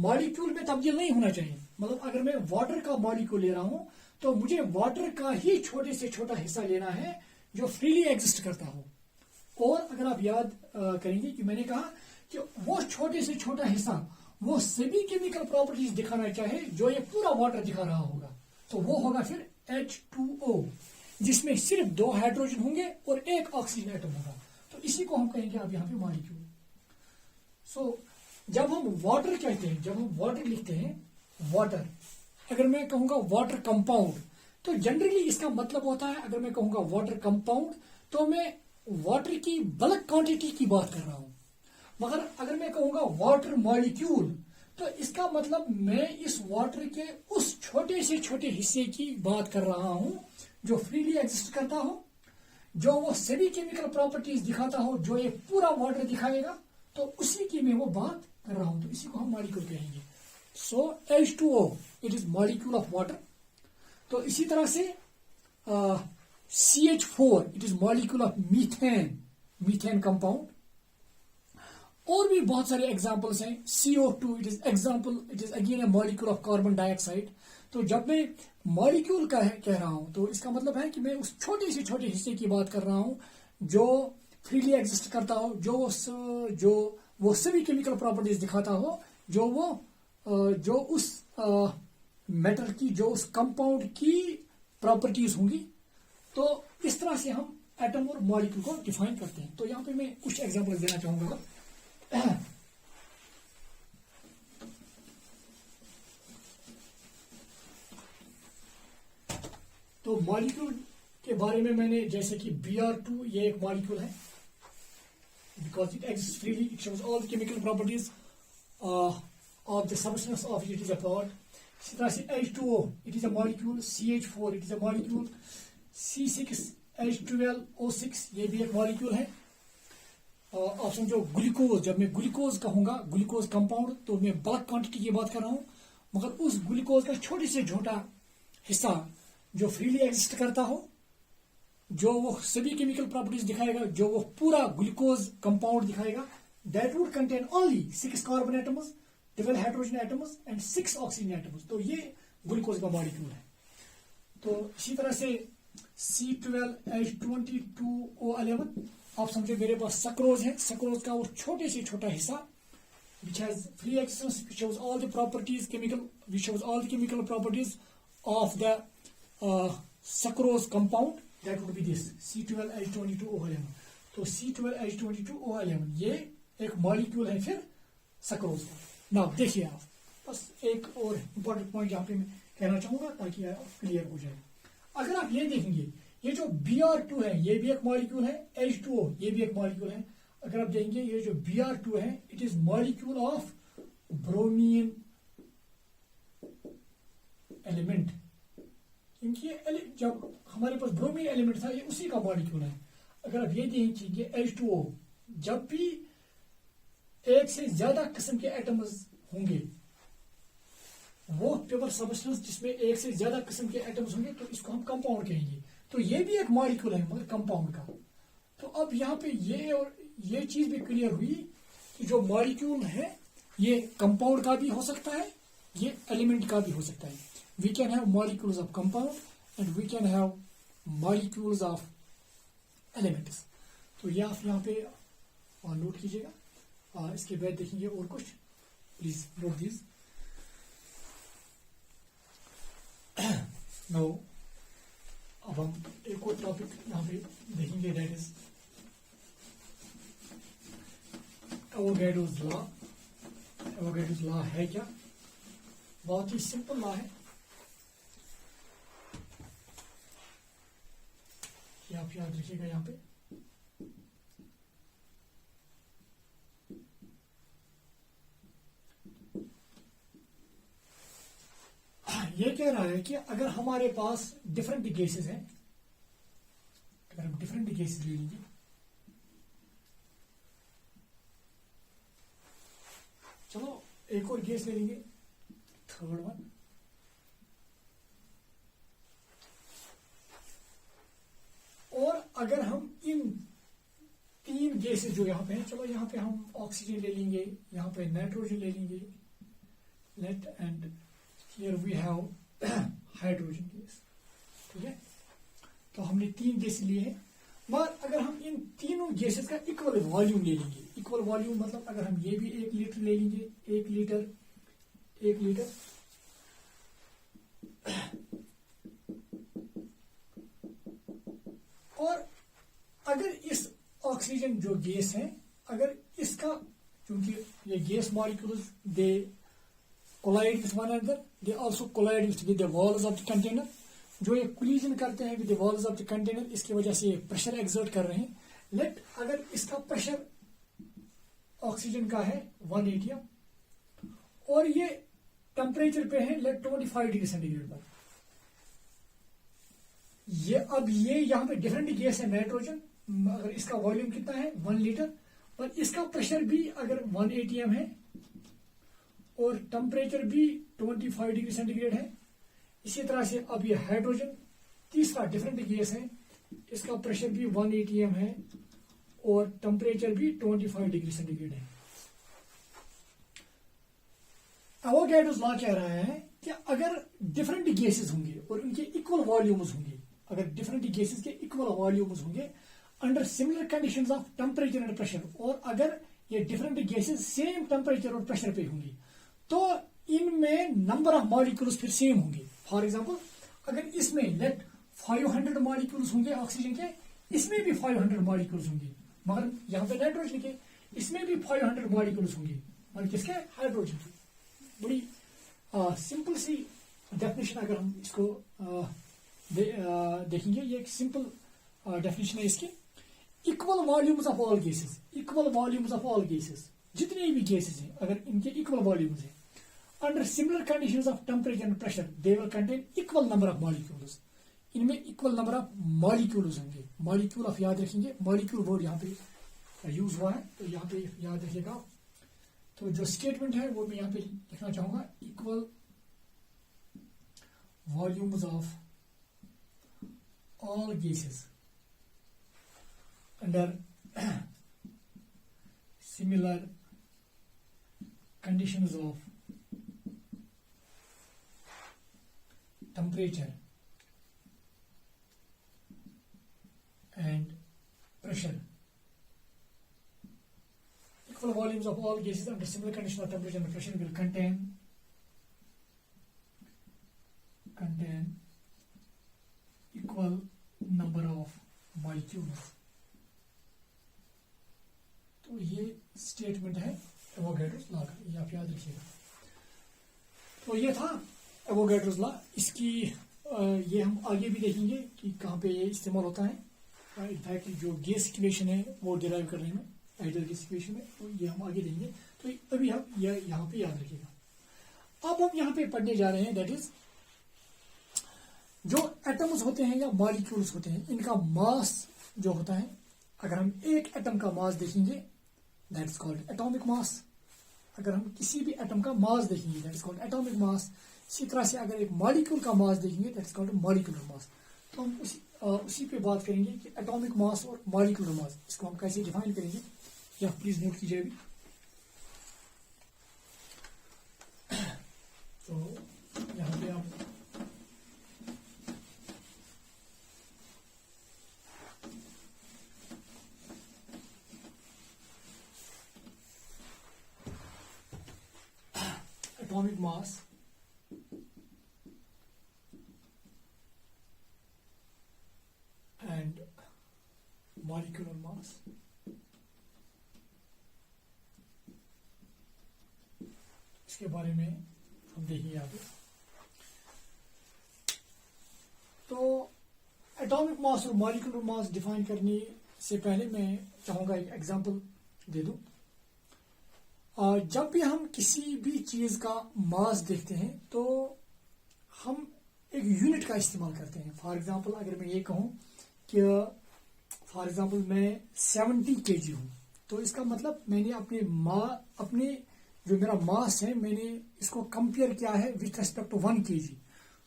मॉलिक्यूल में तब्दील नहीं होना चाहिए। मतलब अगर मैं वाटर का मॉलिक्यूल ले रहा हूं तो मुझे वाटर का ही छोटे से छोटा हिस्सा लेना है जो फ्रीली एग्जिस्ट करता हो। और अगर आप याद करेंगे कि मैंने कहा कि वो छोटे से छोटा हिस्सा वो सभी केमिकल प्रॉपर्टीज दिखाना चाहे जो ये पूरा वाटर दिखा रहा होगा, तो वो होगा फिर H2O, जिसमें सिर्फ 2 हाइड्रोजन होंगे और 1 ऑक्सीजन एटम होगा। तो इसी को हम कहेंगे अब यहाँ पे मॉलिक्यूल। सो जब हम वाटर कहते हैं, जब हम वाटर लिखते हैं, वाटर, अगर मैं कहूंगा वाटर कंपाउंड, तो जनरली इसका मतलब होता है, अगर मैं कहूंगा वाटर कंपाउंड तो मैं वाटर की बल्क क्वांटिटी की बात कर रहा हूं। मगर अगर मैं कहूंगा वाटर मॉलिक्यूल, तो इसका मतलब मैं इस वाटर के उस छोटे से छोटे हिस्से की बात कर रहा हूं जो फ्रीली एग्जिस्ट करता हो, जो वो सभी केमिकल प्रॉपर्टीज दिखाता हो, जो ये पूरा वाटर दिखाएगा, तो उसी की मैं वो बात कर रहा हूं। तो इसी को हम मॉलिक्यूल कहेंगे। सो H2O it is molecule of water. तो इसी तरह से CH4 it is molecule of methane compound. और भी बहुत सारे एग्जाम्पल्स हैं। CO2 it is again A molecule of carbon dioxide. तो जब मैं मॉलिक्यूल का कह रहा हूं तो इसका मतलब है कि मैं उस छोटे से छोटे हिस्से की बात कर रहा हूं जो फ्रीली एग्जिस्ट करता हो, जो वो सभी केमिकल प्रॉपर्टीज दिखाता हो, जो उस मेटल की, जो उस कंपाउंड की प्रॉपर्टीज होंगी। तो इस तरह से हम एटम और मॉलिक्यूल को डिफाइन करते हैं। तो यहाँ पे मैं कुछ एग्जांपल्स देना चाहूंगा। तो मॉलिक्यूल के बारे में मैंने, जैसे कि Br2 ये एक मॉलिक्यूल है, because it exist freely, it shows all the chemical properties of the substance of which it is a part. इसी तरह से H2O it is a molecule, CH4 it is a molecule, C6H12O6 ये भी एक molecule है। आप समझो glucose, जब मैं ग्लूकोज कहूंगा, ग्लूकोज कंपाउंड, तो मैं बल्क क्वांटिटी की बात कर रहा हूं, मगर उस ग्लूकोज का छोटे से छोटा हिस्सा जो फ्रीली एग्जिस्ट करता हो, जो वो सभी केमिकल प्रॉपर्टीज दिखाएगा, जो वो पूरा ग्लूकोज कंपाउंड दिखाएगा, that would contain only 6 carbon atoms, 12 hydrogen atoms and 6 oxygen atoms. तो ये ग्लूकोज का मॉलिक्यूल है। तो इसी तरह से C12H22O11, आप समझे मेरे पास सक्रोज है, सक्रोज का वो छोटे से छोटा हिस्सा which has free existence, which shows all the properties, which shows all the chemical properties of the sucrose compound, that would be this C12H22O11। तो C12H22O11 ये एक मॉलिक्यूल है फिर सक्रोज का। नाउ देखिए आप, बस एक और इंपॉर्टेंट पॉइंट यहाँ पे मैं कहना चाहूंगा ताकि आप क्लियर हो जाए। अगर आप ये देखेंगे, ये जो Br2 है ये भी एक मॉलिक्यूल है, H2O ये भी एक मॉलिक्यूल है। अगर आप देखेंगे ये जो Br2 है it is molecule of bromine element, जब हमारे पास ब्रोमीन एलिमेंट था, ये उसी का मॉलिक्यूल है। अगर आप ये देखेंगे H2O, जब भी एक से ज्यादा किस्म के एटम्स होंगे, वो प्योर सब्सटेंस जिसमें एक से ज्यादा किस्म के एटम्स होंगे, तो इसको हम कंपाउंड कहेंगे। तो ये भी एक मॉलिक्यूल है मगर कंपाउंड का। तो अब यहाँ पे ये और ये चीज भी क्लियर हुई कि जो मॉलिक्यूल है ये कंपाउंड का भी हो सकता है, ये एलिमेंट का भी हो सकता है। We can have molecules of compound and we can have molecules of elements. तो ये आप यहाँ पे नोट कीजिएगा। इसके बाद देखेंगे और कुछ, प्लीज नोट दिस। नो अब हम एक और टॉपिक यहाँ पे देखेंगे, that is Avogadro's law. Avogadro's law है क्या? बहुत ही सिंपल लॉ है, ये आप याद रखिएगा यहाँ पे। ये कह रहा है कि अगर हमारे पास डिफरेंट गैसेस हैं, अगर हम डिफरेंट गैसेस ले लेंगे, चलो एक और गैस ले लेंगे, थर्ड वन। और अगर हम इन तीन गैसेस जो यहाँ पे हैं, चलो यहाँ पे हम ऑक्सीजन ले लेंगे, यहाँ पे नाइट्रोजन ले लेंगे, let and here we have hydrogen gas, ठीक है। तो हमने तीन गैस लिए हैं, मगर अगर हम इन तीनों गैसेस का इक्वल वॉल्यूम ले लेंगे, इक्वल वॉल्यूम मतलब अगर हम ये भी 1 लीटर ले लेंगे, 1 लीटर, 1 लीटर, और अगर इस ऑक्सीजन जो गैस है, अगर इसका, क्योंकि ये gas molecules they collide with one another, they also collide with the walls of the container, जो ये कोलिजन करते हैं with the walls of the container, इसकी वजह से ये प्रेशर एक्सर्ट कर रहे हैं। लेट अगर इसका प्रेशर ऑक्सीजन का है 1 atm और ये टेम्परेचर पे है लेट 25 डिग्री सेंटीग्रेड पर, ये अब ये यहाँ पे डिफरेंट गैस है नाइट्रोजन, अगर इसका वॉल्यूम कितना है 1 लीटर, और इसका प्रेशर भी अगर 1 atm है और टेम्परेचर भी 25 डिग्री सेंटीग्रेड है। इसी तरह से अब ये हाइड्रोजन तीसरा डिफरेंट गैस है, इसका प्रेशर भी 1 atm है और टेम्परेचर भी 25 डिग्री सेंटीग्रेड है। एवोगैड्रोस लॉ कह रहा है कि अगर डिफरेंट गैसेस होंगे और उनके इक्वल वॉल्यूम्स होंगे, अगर डिफरेंट गैसेस के इक्वल वॉल्यूम्स होंगे under similar conditions of temperature and pressure, और अगर ये डिफरेंट गैसेस सेम टेम्परेचर और प्रेशर पे होंगी, तो इनमें नंबर ऑफ मॉलिक्यूल्स फिर सेम होंगे। फॉर एग्जांपल अगर इसमें लेट 500 मॉलिक्यूल्स होंगे ऑक्सीजन के, इसमें भी 500 मॉलिक्यूल्स होंगे, मगर यहाँ पे नाइट्रोजन के इसमें भी 500 मॉलिक्यूल्स होंगे, मगर किसके? हाइड्रोजन के। बड़ी सिंपल सी डेफिनेशन, अगर हम इसको देखेंगे, ये एक सिंपल डेफिनेशन है इसकी। Equal volumes of all gases, equal volumes of all gases, जितने भी गैसेस हैं अगर इनके इक्वल वॉल्यूम्स हैं under similar conditions of temperature and pressure, they will contain equal number of molecules, इनमें इक्वल नंबर ऑफ मॉलिक्यूल्स होंगे। Molecule आप याद रखेंगे, मॉलिक्यूल वर्ड यहाँ पे यूज हुआ है, तो यहाँ पे याद रखिएगा। तो जो स्टेटमेंट है वो मैं यहाँ पे लिखना चाहूंगा, equal volumes of all gases under similar conditions of temperature and pressure, equal volumes of all gases under similar conditions of temperature and pressure will contain equal number of molecules। तो ये statement है Avogadro's law का, ये आप याद रखिएगा। तो ये था एवोगैड्रोस लॉ। इसकी ये हम आगे भी देखेंगे कि कहाँ पे ये इस्तेमाल होता है। इनफैक्ट जो गैस इक्वेशन है वो डिराइव करने में, आइडियल गैस इक्वेशन में, तो ये हम आगे देखेंगे। तो अभी हम यहाँ पे याद रखिएगा। अब हम यहाँ पे पढ़ने जा रहे हैं, दैट इज जो एटम्स होते हैं या मॉलिक्यूल्स होते हैं, इनका मास जो होता है, अगर हम एक एटम का मास देखेंगे that is called atomic mass. अगर हम किसी भी एटम का मास देखेंगे that is called atomic mass. इसी तरह से अगर एक मॉलिक्यूल का मास देखेंगे that is called molecular mass. तो हम उसी पे बात करेंगे कि एटॉमिक मास और मॉलिक्यूलर मास इसको हम कैसे डिफाइन करेंगे, या प्लीज नोट कीजिए अभी। तो यहाँ पे आप atomic mass and molecular mass, इसके बारे में हम देखेंगे आगे। तो एटॉमिक मास और मॉलिक्यूलर मास डिफाइन करने से पहले मैं चाहूंगा एक एग्जांपल दे दूं। जब भी हम किसी भी चीज का मास देखते हैं तो हम एक यूनिट का इस्तेमाल करते हैं। फॉर एग्जांपल अगर मैं ये कहूं कि फॉर एग्जांपल मैं 70 kg हूं, तो इसका मतलब मैंने अपने जो मेरा मास है मैंने इसको कंपेयर किया है विथ रेस्पेक्ट टू 1 kg।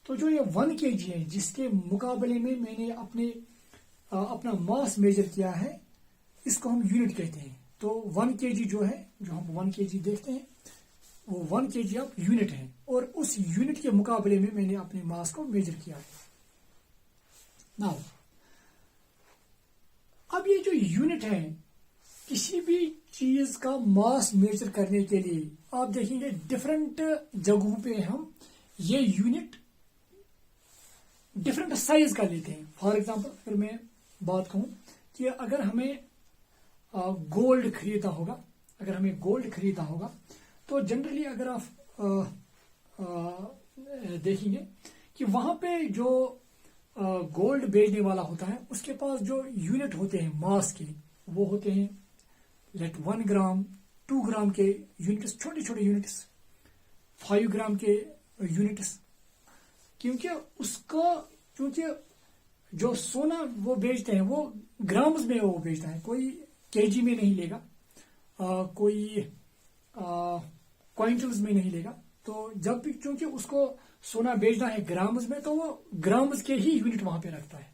तो जो ये 1 kg है जिसके मुकाबले में मैंने अपना मास मेजर किया है, इसको हम यूनिट कहते हैं। तो 1 kg जो है, जो हम 1 kg देखते हैं, वो 1 kg अब यूनिट है, और उस यूनिट के मुकाबले में मैंने अपने मास को मेजर किया है। नाउ अब ये जो यूनिट है, किसी भी चीज का मास मेजर करने के लिए आप देखेंगे डिफरेंट जगहों पे हम ये यूनिट डिफरेंट साइज का लेते हैं। फॉर एग्जांपल अगर मैं बात कहूं कि अगर हमें गोल्ड खरीदना होगा, तो जनरली अगर आप देखेंगे कि वहां पे जो गोल्ड बेचने वाला होता है उसके पास जो यूनिट होते हैं मास के, वो होते हैं लेट 1 ग्राम, 2 ग्राम के यूनिट्स, छोटे छोटे यूनिट्स, 5 ग्राम के यूनिट्स। क्योंकि जो सोना वो बेचते हैं वो ग्राम्स में वो बेचता है, कोई केजी में नहीं लेगा, कोई क्वांटल्स में नहीं लेगा। तो जब भी क्योंकि उसको सोना बेचना है ग्राम्स में, तो वो ग्राम्स के ही यूनिट वहां पे रखता है।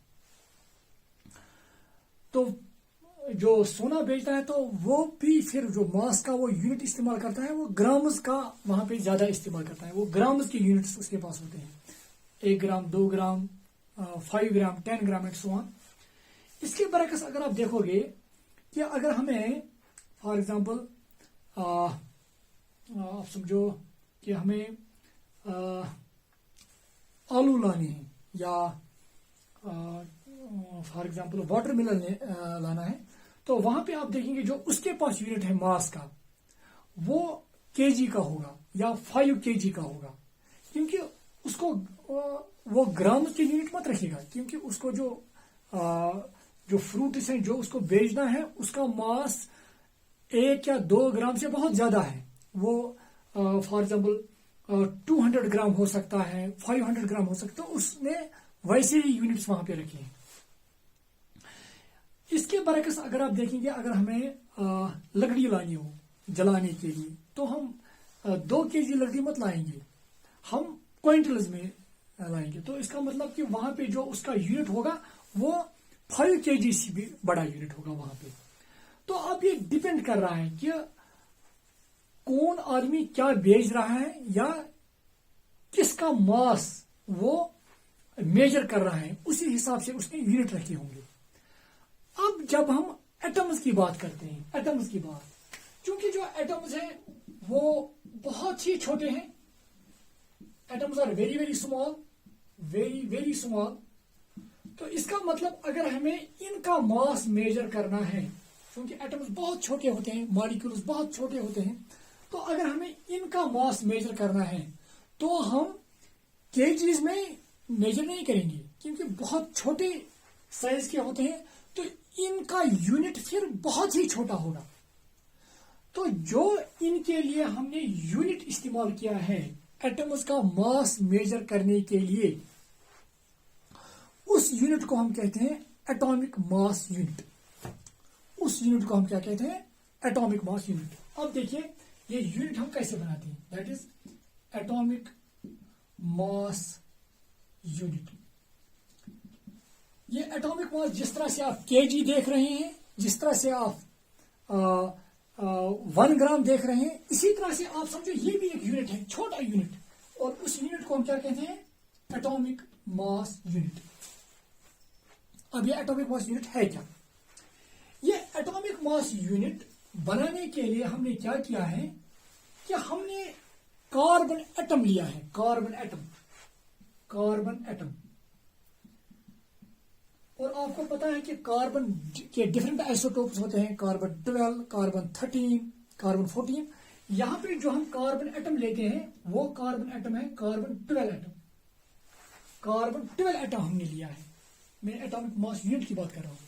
तो जो सोना बेचता है तो वो भी फिर जो मास का वो यूनिट इस्तेमाल करता है, वो ग्राम्स का वहां पे ज्यादा इस्तेमाल करता है। वो ग्राम्स के यूनिट्स उसके पास होते हैं, 1 ग्राम, 2 ग्राम, 5 ग्राम, 10 ग्राम एंड सो ऑन। इसके बरकस अगर आप देखोगे कि अगर हमें फॉर एग्जांपल आप समझो कि हमें आलू लाने हैं, या फॉर एग्जांपल वाटरमेलन लाना है, तो वहां पे आप देखेंगे जो उसके पास यूनिट है मास का, वो केजी का होगा या 5 kg का होगा, क्योंकि उसको वो ग्राम के यूनिट मत रखेगा, क्योंकि उसको जो फ्रूट्स हैं जो उसको बेचना है उसका मास 1 या 2 ग्राम से बहुत ज्यादा है। वो फॉर एग्जाम्पल 200 ग्राम हो सकता है, 500 ग्राम हो सकता है, उसने वैसे ही यूनिट्स वहां पे रखे हैं। इसके बरकस अगर आप देखेंगे, अगर हमें लकड़ी लानी हो जलाने के लिए, तो हम 2 kg लकड़ी मत लाएंगे, हम क्विंटल्स में लाएंगे। तो इसका मतलब कि वहां पे जो उसका यूनिट होगा वो 5 kg से भी बड़ा यूनिट होगा वहां पे। तो अब ये डिपेंड कर रहा है कि कौन आदमी क्या बेच रहा है या किसका मास वो मेजर कर रहा है, उसी हिसाब से उसने यूनिट रखे होंगे। अब जब हम एटम्स की बात करते हैं, क्योंकि जो एटम्स हैं वो बहुत ही छोटे हैं, atoms are very very small, very very small. तो इसका मतलब अगर हमें इनका मास मेजर करना है, क्योंकि एटम्स बहुत छोटे होते हैं, मॉलिक्यूल्स बहुत छोटे होते हैं, तो अगर हमें इनका मास मेजर करना है तो हम केजीज में मेजर नहीं करेंगे, क्योंकि बहुत छोटे साइज के होते हैं, तो इनका यूनिट फिर बहुत ही छोटा होगा। तो जो इनके लिए हमने यूनिट इस्तेमाल किया है एटम्स का मास मेजर करने के लिए, उस यूनिट को हम कहते हैं एटॉमिक मास यूनिट। उस यूनिट को हम क्या कहते हैं? Atomic mass unit. अब देखिए ये यूनिट हम कैसे बनाते हैं, that is atomic mass unit. ये एटॉमिक मास जिस तरह से आप केजी देख रहे हैं, जिस तरह से आप 1 ग्राम देख रहे हैं, इसी तरह से आप समझो ये भी एक यूनिट है, छोटा यूनिट, और उस यूनिट को हम क्या कहते हैं? Atomic mass unit. अब ये एटॉमिक मास यूनिट है क्या? ये एटॉमिक मास यूनिट बनाने के लिए हमने क्या किया है कि हमने कार्बन एटम लिया है, कार्बन एटम, कार्बन एटम। और आपको पता है कि कार्बन के डिफरेंट आइसोटोप्स होते हैं, कार्बन 12, कार्बन 13, कार्बन 14। यहां पे जो हम कार्बन एटम लेते हैं वो कार्बन एटम है कार्बन 12 एटम। कार्बन 12 एटम हमने लिया है। मैं एटॉमिक मास यूनिट की बात कर रहा हूं,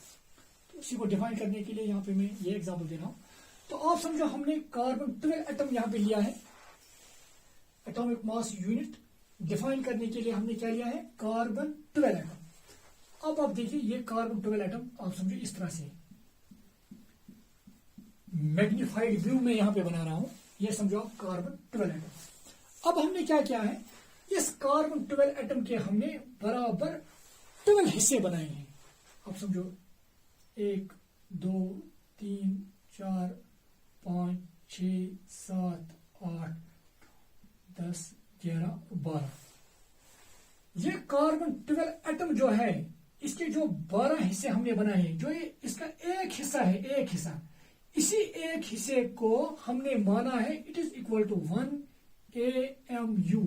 तो उसी को डिफाइन करने के लिए यहां पे मैं ये एग्जांपल दे रहा हूं। तो आप समझो हमने कार्बन 12 एटम यहां पे लिया है। एटॉमिक मास यूनिट डिफाइन करने के लिए हमने क्या लिया है? Carbon 12 atom. अब आप देखिए ये कार्बन 12 एटम आप समझो इस तरह से मैग्निफाइड व्यू में यहां पे बना रहा हूं, ये समझो आप कार्बन 12 एटम। अब हमने क्या किया है, इस कार्बन 12 एटम के हमने बराबर 12 हिस्से बनाए हैं। अब समझो 1 2 3 4 5 6 7 8 10 11 12। ये कार्बन 12 एटम जो है इसके जो 12 हिस्से हमने बनाए हैं, जो ये इसका एक हिस्सा है, एक हिस्सा, इसी एक हिस्से को हमने माना है it is equal to 1 AMU,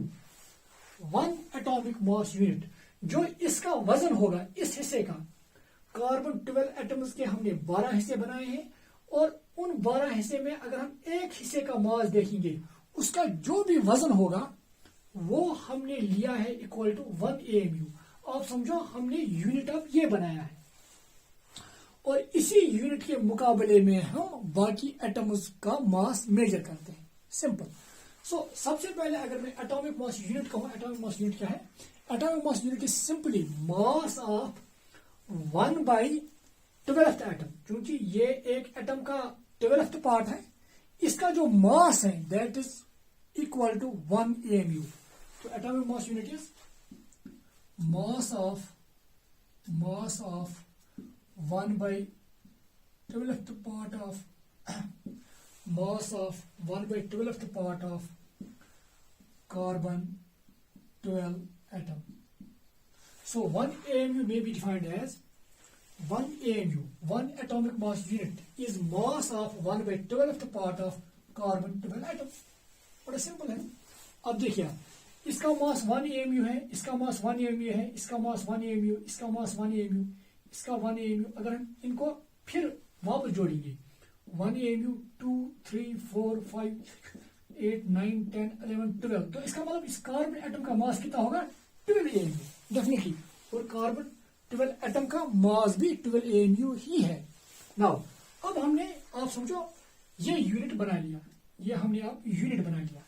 1 atomic mass unit. जो इसका वजन होगा इस हिस्से का, कार्बन 12 एटम्स के हमने 12 हिस्से बनाए हैं, और उन 12 हिस्से में अगर हम एक हिस्से का मास देखेंगे, उसका जो भी वजन होगा वो हमने लिया है इक्वल टू 1 AMU। आप समझो हमने यूनिट ऑफ ये बनाया है, और इसी यूनिट के मुकाबले में हम बाकी एटम्स का मास मेजर करते हैं। सिंपल। सो सबसे पहले अगर मैं एटॉमिक मास यूनिट कहूं, एटॉमिक मास यूनिट क्या है? Atomic mass unit is simply mass of 1/12th atom. क्योंकि ये एक एटम का 12th पार्ट है, इसका जो मास है that is equal to 1 AMU। तो atomic mass unit is mass of 1/12th part of mass of 1/12th part of carbon 12 atom. So 1 AMU may be defined as 1 AMU, 1 atomic mass unit, is mass of 1/12th part of carbon 12 atom. बड़ा simple है। अब देखिए इसका मास 1 AMU है, इसका मास 1 AMU है, इसका मास 1 AMU, इसका मास 1 AMU, इसका 1 AMU। अगर हम इनको फिर वापस जोड़ेंगे 1 AMU 2 3 4 5 8 9 10 11 12, तो इसका मतलब इस कार्बन एटम का मास कितना होगा? 12 AMU डेफिनेटली। और कार्बन 12 एटम का मास भी 12 AMU ही है। नाउ अब हमने आप समझो ये यूनिट बना लिया, ये हमने आप यूनिट बना लिया।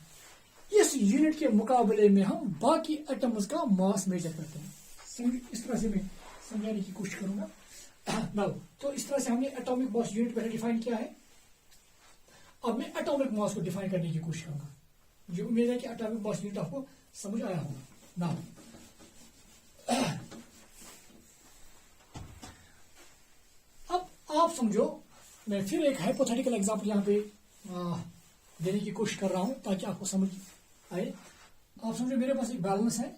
इस यूनिट के मुकाबले में हम बाकी एटम्स का मास मेजर करते हैं। इस तरह से मैं समझाने की कोशिश करूंगा। नाउ तो इस तरह से हमने एटॉमिक मास यूनिट पहले डिफाइन किया है। अब मैं एटॉमिक मास को डिफाइन करने की कोशिश करूंगा। मुझे उम्मीद है कि एटॉमिक मास यूनिट आपको समझ आया होगा। नाउ अब आप समझो, मैं फिर एक हाइपोथेटिकल एग्जांपल यहां पे देने की कोशिश कर रहा हूं ताकि आपको समझ आए। आप समझो मेरे पास एक बैलेंस है,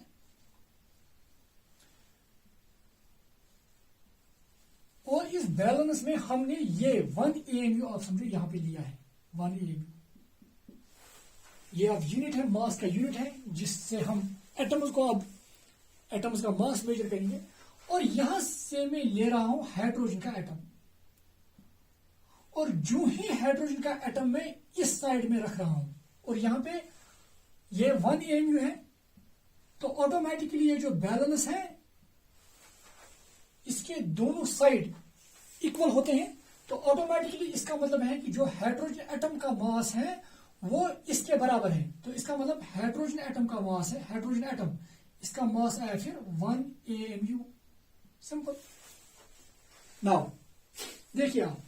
और इस बैलेंस में हमने ये 1 AMU आप समझो यहां पे लिया है। 1 AMU ये अब यूनिट है, मास का यूनिट है, जिससे हम एटम्स को अब एटम्स का मास मेजर करेंगे। और यहां से मैं ले रहा हूं हाइड्रोजन का एटम, और जो ही हाइड्रोजन का एटम मैं इस साइड में रख रहा हूं, और यहां पे ये 1 AMU है, तो ऑटोमेटिकली ये जो बैलेंस है इसके दोनों साइड इक्वल होते हैं। तो ऑटोमेटिकली इसका मतलब है कि जो हाइड्रोजन एटम का मास है वो इसके बराबर है। तो इसका मतलब हाइड्रोजन एटम का मास है, हाइड्रोजन एटम, इसका मास आया फिर 1 AMU सिंपल। नाउ देखिए आप,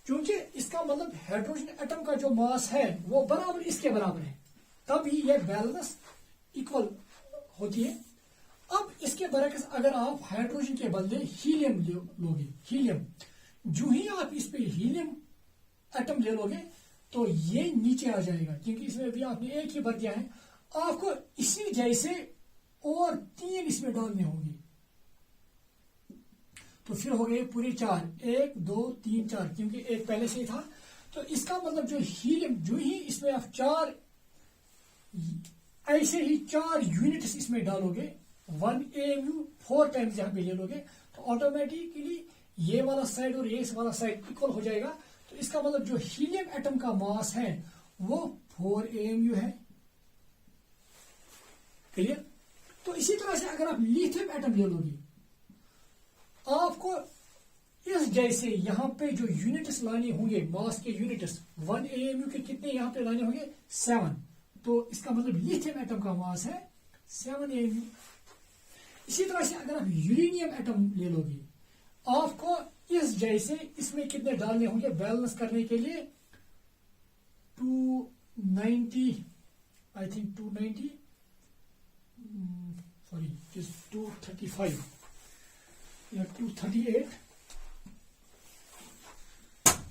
क्योंकि इसका मतलब हाइड्रोजन एटम का जो मास है वो बराबर इसके बराबर है, तब ही ये बैलेंस इक्वल होती है। अब इसके बरक्स अगर आप हाइड्रोजन के बदले हीलियम लोगे, हीलियम, जो ही आप इस पे हीलियम एटम ले लोगे तो ये नीचे आ जाएगा, क्योंकि इसमें भी आपने एक ही भर दिया है। आपको इसी जैसे और 3 इसमें डालने होंगे, तो फिर हो गए पूरे 4, 1 2 3 4, क्योंकि एक पहले से ही था। तो इसका मतलब जो हीलियम, जो ही इसमें आप 4 ऐसे ही 4 यूनिट्स इसमें डालोगे, 1 AMU 4 टाइम्स यहां पे ले लोगे, तो ऑटोमेटिकली ये वाला साइड और ये वाला साइड इक्वल हो जाएगा। तो इसका मतलब जो हीलियम एटम का मास है वो 4 AMU है। क्लियर? तो इसी तरह से अगर आप लिथियम एटम ले लोगे, आपको इस जैसे यहां पे जो यूनिट्स लाने होंगे, मास के यूनिट्स 1 AMU के कितने यहां पे लाने होंगे? 7। तो इसका मतलब लिथियम एटम का मास है 7 AMU। इसी तरह से अगर आप यूरेनियम एटम ले लोगे, आपको इस जैसे इसमें कितने डालने होंगे बैलेंस करने के लिए? 290, I think 290, sorry it is 235 या 238,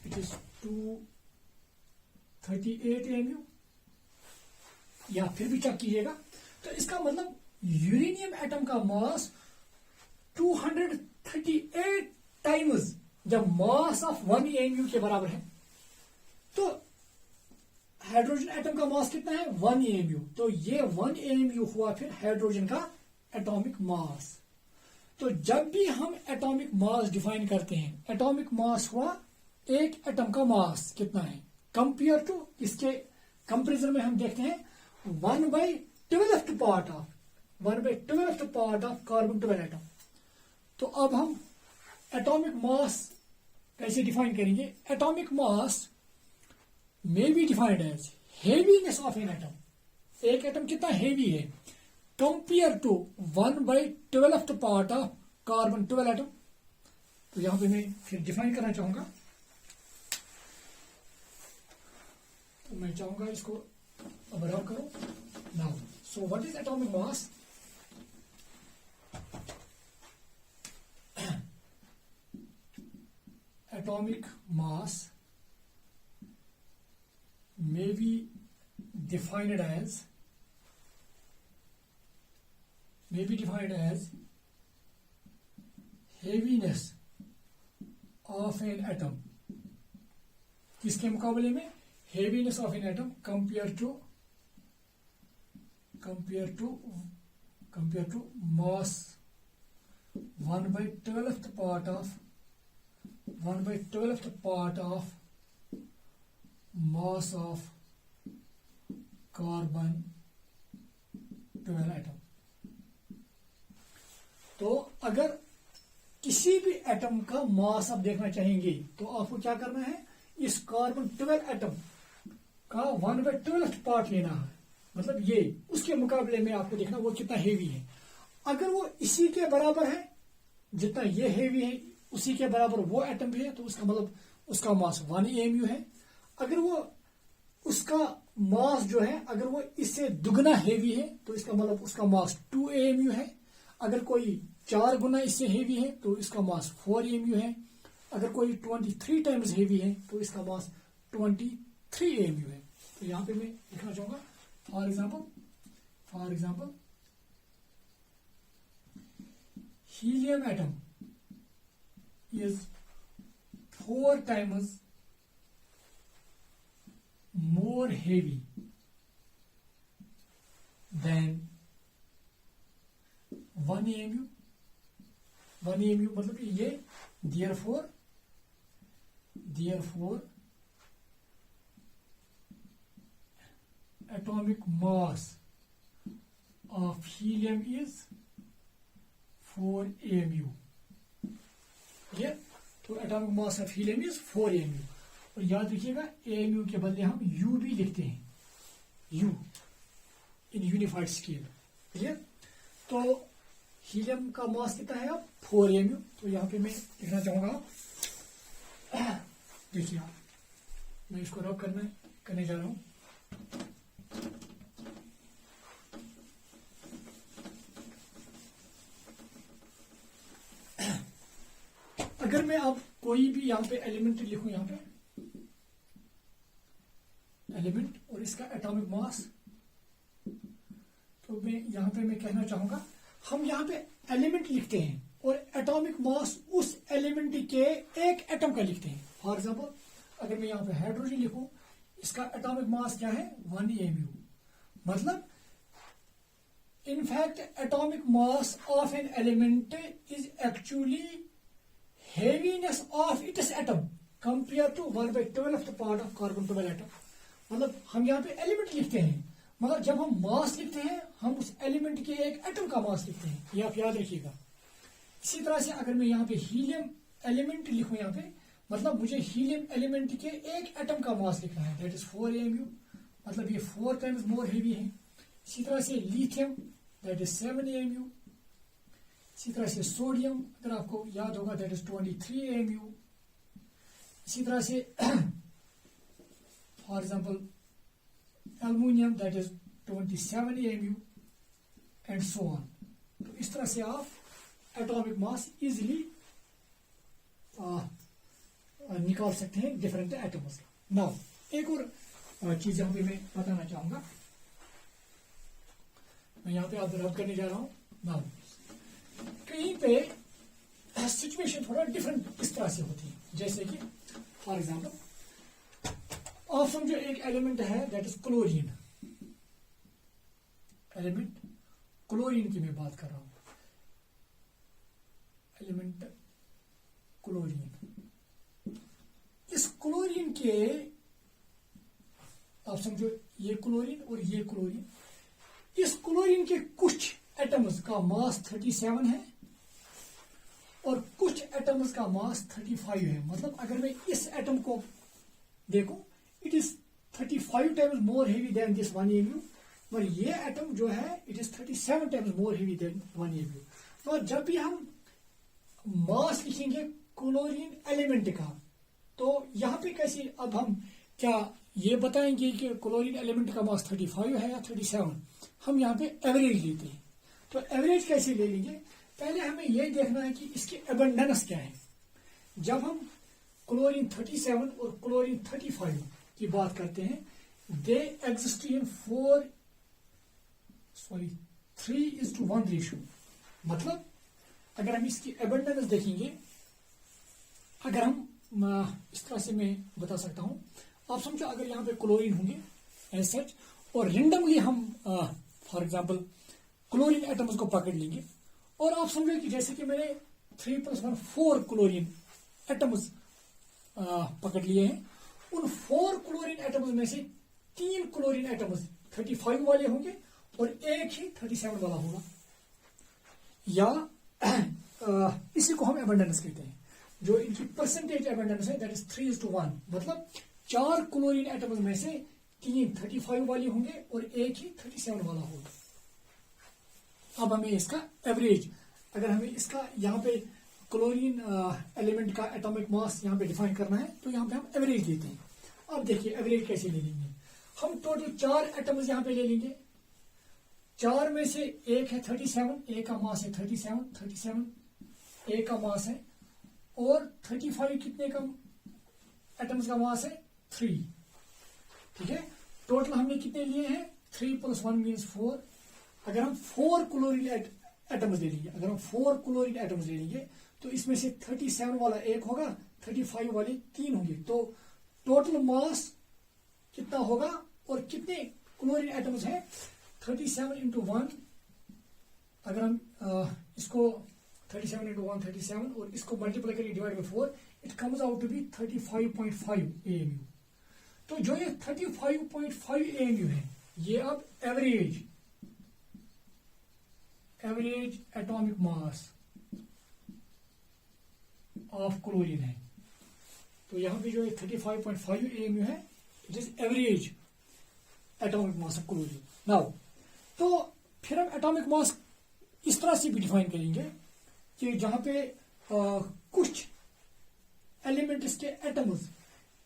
इट इज 238 AMU, या फिर भी चेक कीजिएगा। तो इसका मतलब यूरेनियम एटम का मास 238 टाइम्स जब मास ऑफ 1 AMU के बराबर है, तो हाइड्रोजन एटम का मास कितना है? 1 AMU। तो ये 1 AMU हुआ फिर हाइड्रोजन का एटॉमिक मास। तो जब भी हम एटॉमिक मास डिफाइन करते हैं, एटॉमिक मास हुआ एक एटम का मास कितना है कंपेयर टू, इसके कंपेरिजन में हम देखते हैं 1/12th part of 1/12th part of carbon 12 atom. तो अब हम एटॉमिक मास कैसे डिफाइन करेंगे? Atomic mass may be defined as heaviness of an atom। एक एटम कितना हेवी है compare to 1/12th part of carbon 12 atom. तो यहां पे मैं फिर डिफाइन करना चाहूंगा, तो मैं चाहूंगा इसको अब रब करो। Now so what is atomic mass? Atomic mass may be defined as heaviness of an atom। किसके मुकाबले में? heaviness of an atom compared to mass 1/12th part of mass of carbon 12 atom. तो अगर किसी भी एटम का मास आप देखना चाहेंगे तो आपको क्या करना है? इस कार्बन 12 एटम का 1/12th पार्ट लेना है, मतलब ये उसके मुकाबले में आपको देखना वो कितना हेवी है। अगर वो इसी के बराबर है, जितना ये हेवी है उसी के बराबर वो एटम भी है, तो उसका मतलब उसका मास 1 AMU है। अगर वो उसका मास जो है अगर वो इससे दुगना हेवी है तो इसका मतलब उसका मास 2 AMU है। अगर कोई 4 गुना इससे हेवी है तो इसका मास 4 AMU है। अगर कोई 23 टाइम्स हेवी है तो इसका मास 23 AMU है। तो यहां पे मैं लिखना चाहूंगा for example helium atom is 4 times more heavy than 1 AMU। 1 AMU मतलब ये therefore atomic mass of helium is 4 AMU। ठीक है? तो atomic mass of helium is 4 AMU। और याद रखिएगा AMU के बदले हम U भी लिखते हैं, U इन यूनिफाइड स्केल। ठीक है? तो हीलियम का मास कितना है अब 4 mu। तो यहाँ पे मैं लिखना चाहूंगा, देखिए आप, मैं इसको रब करने जा रहा हूं। अगर मैं अब कोई भी यहाँ पे एलिमेंट लिखूं, यहाँ पे एलिमेंट और इसका एटॉमिक मास, तो मैं कहना चाहूंगा, हम यहाँ पे एलिमेंट लिखते हैं और एटॉमिक मास उस एलिमेंट के एक एटम का लिखते हैं। फॉर एग्जांपल अगर मैं यहाँ पे हाइड्रोजन लिखूं, इसका एटॉमिक मास क्या है 1 mu। मतलब in fact atomic mass of an element is actually heaviness of its atom compared to 1/12th part of carbon 12 atom। मतलब हम यहाँ पे एलिमेंट लिखते हैं, मगर जब हम मास लिखते हैं हम उस एलिमेंट के एक एटम का मास लिखते हैं, ये आप याद रखिएगा। इसी तरह से अगर मैं यहाँ पे हीलियम एलिमेंट लिखूं, यहाँ पे मतलब मुझे हीलियम एलिमेंट के एक एटम का मास लिखना है, दैट इज 4 mu। मतलब ये 4 times मोर हेवी है। इसी तरह से लिथियम, दैट इज 7 mu। इसी तरह से सोडियम, अगर आपको याद होगा, दैट इज 23 mu। इसी तरह से for example aluminium, that is 27 mu and so on. तो इस तरह से आप एटॉमिक मास इजिली निकाल सकते हैं डिफरेंट एटम्स का। नाउ एक और चीज यहाँ पे मैं बताना चाहूंगा, मैं यहाँ पे आप रब करने जा रहा हूं। नाउ कहीं पे सिचुएशन थोड़ा डिफरेंट इस तरह से होती है, जैसे कि फॉर एग्जांपल आप समझो एक एलिमेंट है, that is chlorine. Element chlorine की मैं बात कर रहा हूं, एलिमेंट क्लोरीन। इस क्लोरीन के आप समझो ये क्लोरीन और ये क्लोरीन, इस क्लोरीन के कुछ एटम्स का मास 37 है और कुछ एटम्स का मास 35 है। मतलब अगर मैं इस एटम को देखूं, it is 35 times more heavy than this 1 mu, और ये एटम जो है it is 37 times more heavy than 1 mu। तो जब भी हम मास लिखेंगे क्लोरीन एलिमेंट का, तो यहां पे कैसे, अब हम क्या ये बताएंगे कि क्लोरीन एलिमेंट का मास 35 है या 37? हम यहाँ पे एवरेज लेते हैं। तो एवरेज कैसे ले लेंगे, पहले हमें यह देखना है कि इसकी एबंडेंस क्या है। जब हम क्लोरीन 37 और क्लोरीन 35 की बात करते हैं, दे एग्जिस्ट इन 3:1 रेशियो। मतलब अगर हम इसकी एबंडेंस देखेंगे, अगर हम इस तरह से मैं बता सकता हूं, आप समझो अगर यहाँ पे क्लोरीन होंगे एज सच, और रेंडमली हम फॉर एग्जांपल क्लोरीन एटम्स को पकड़ लेंगे, और आप समझो कि जैसे कि मैंने 3+1 4 क्लोरीन एटम्स पकड़ लिए हैं। उन 4 क्लोरीन एटम्स में से 3 क्लोरीन एटम्स 35 वाले होंगे और एक ही 37 वाला होगा, या इसी को हम एबंडेंस कहते हैं। जो इनकी परसेंटेज एबंडेंस है दैट इज 3:1। मतलब 4 क्लोरीन एटम्स में से 3 35 वाले होंगे और एक ही 37 वाला होगा। अब हमें इसका एवरेज, अगर हमें इसका यहाँ पे क्लोरीन एलिमेंट का एटॉमिक मास यहाँ पे डिफाइन करना है, तो यहाँ पे हम एवरेज लेते हैं। अब देखिए एवरेज कैसे ले लेंगे, हम टोटल 4 एटम्स यहाँ पे ले लेंगे। 4 में से एक है 37, एक का मास है 37 एक का मास है, और 35 कितने का एटम्स का मास है 3। ठीक है, टोटल हमने कितने लिए हैं 3+1 मीन्स 4। अगर हम 4 क्लोरीन एटम्स ले लेंगे, अगर हम 4 क्लोरीन एटम्स ले लेंगे, तो इसमें से 37 वाला एक होगा, 35 वाले 3 होंगे। तो टोटल मास कितना होगा, और कितने क्लोरीन एटम्स हैं 37 × 1। अगर हम इसको 37 × 1 37 और इसको मल्टीप्लाई करें divide by 4, it comes out to be 35.5 AMU। तो जो ये 35.5 AMU है, ये अब average atomic mass of chlorine है। तो यहां पे जो है 35.5 AMU है, it is average atomic mass of chlorine. Now तो फिर हम एटॉमिक मास इस तरह से भी डिफाइन करेंगे कि जहां पे कुछ एलिमेंट्स के एटम्स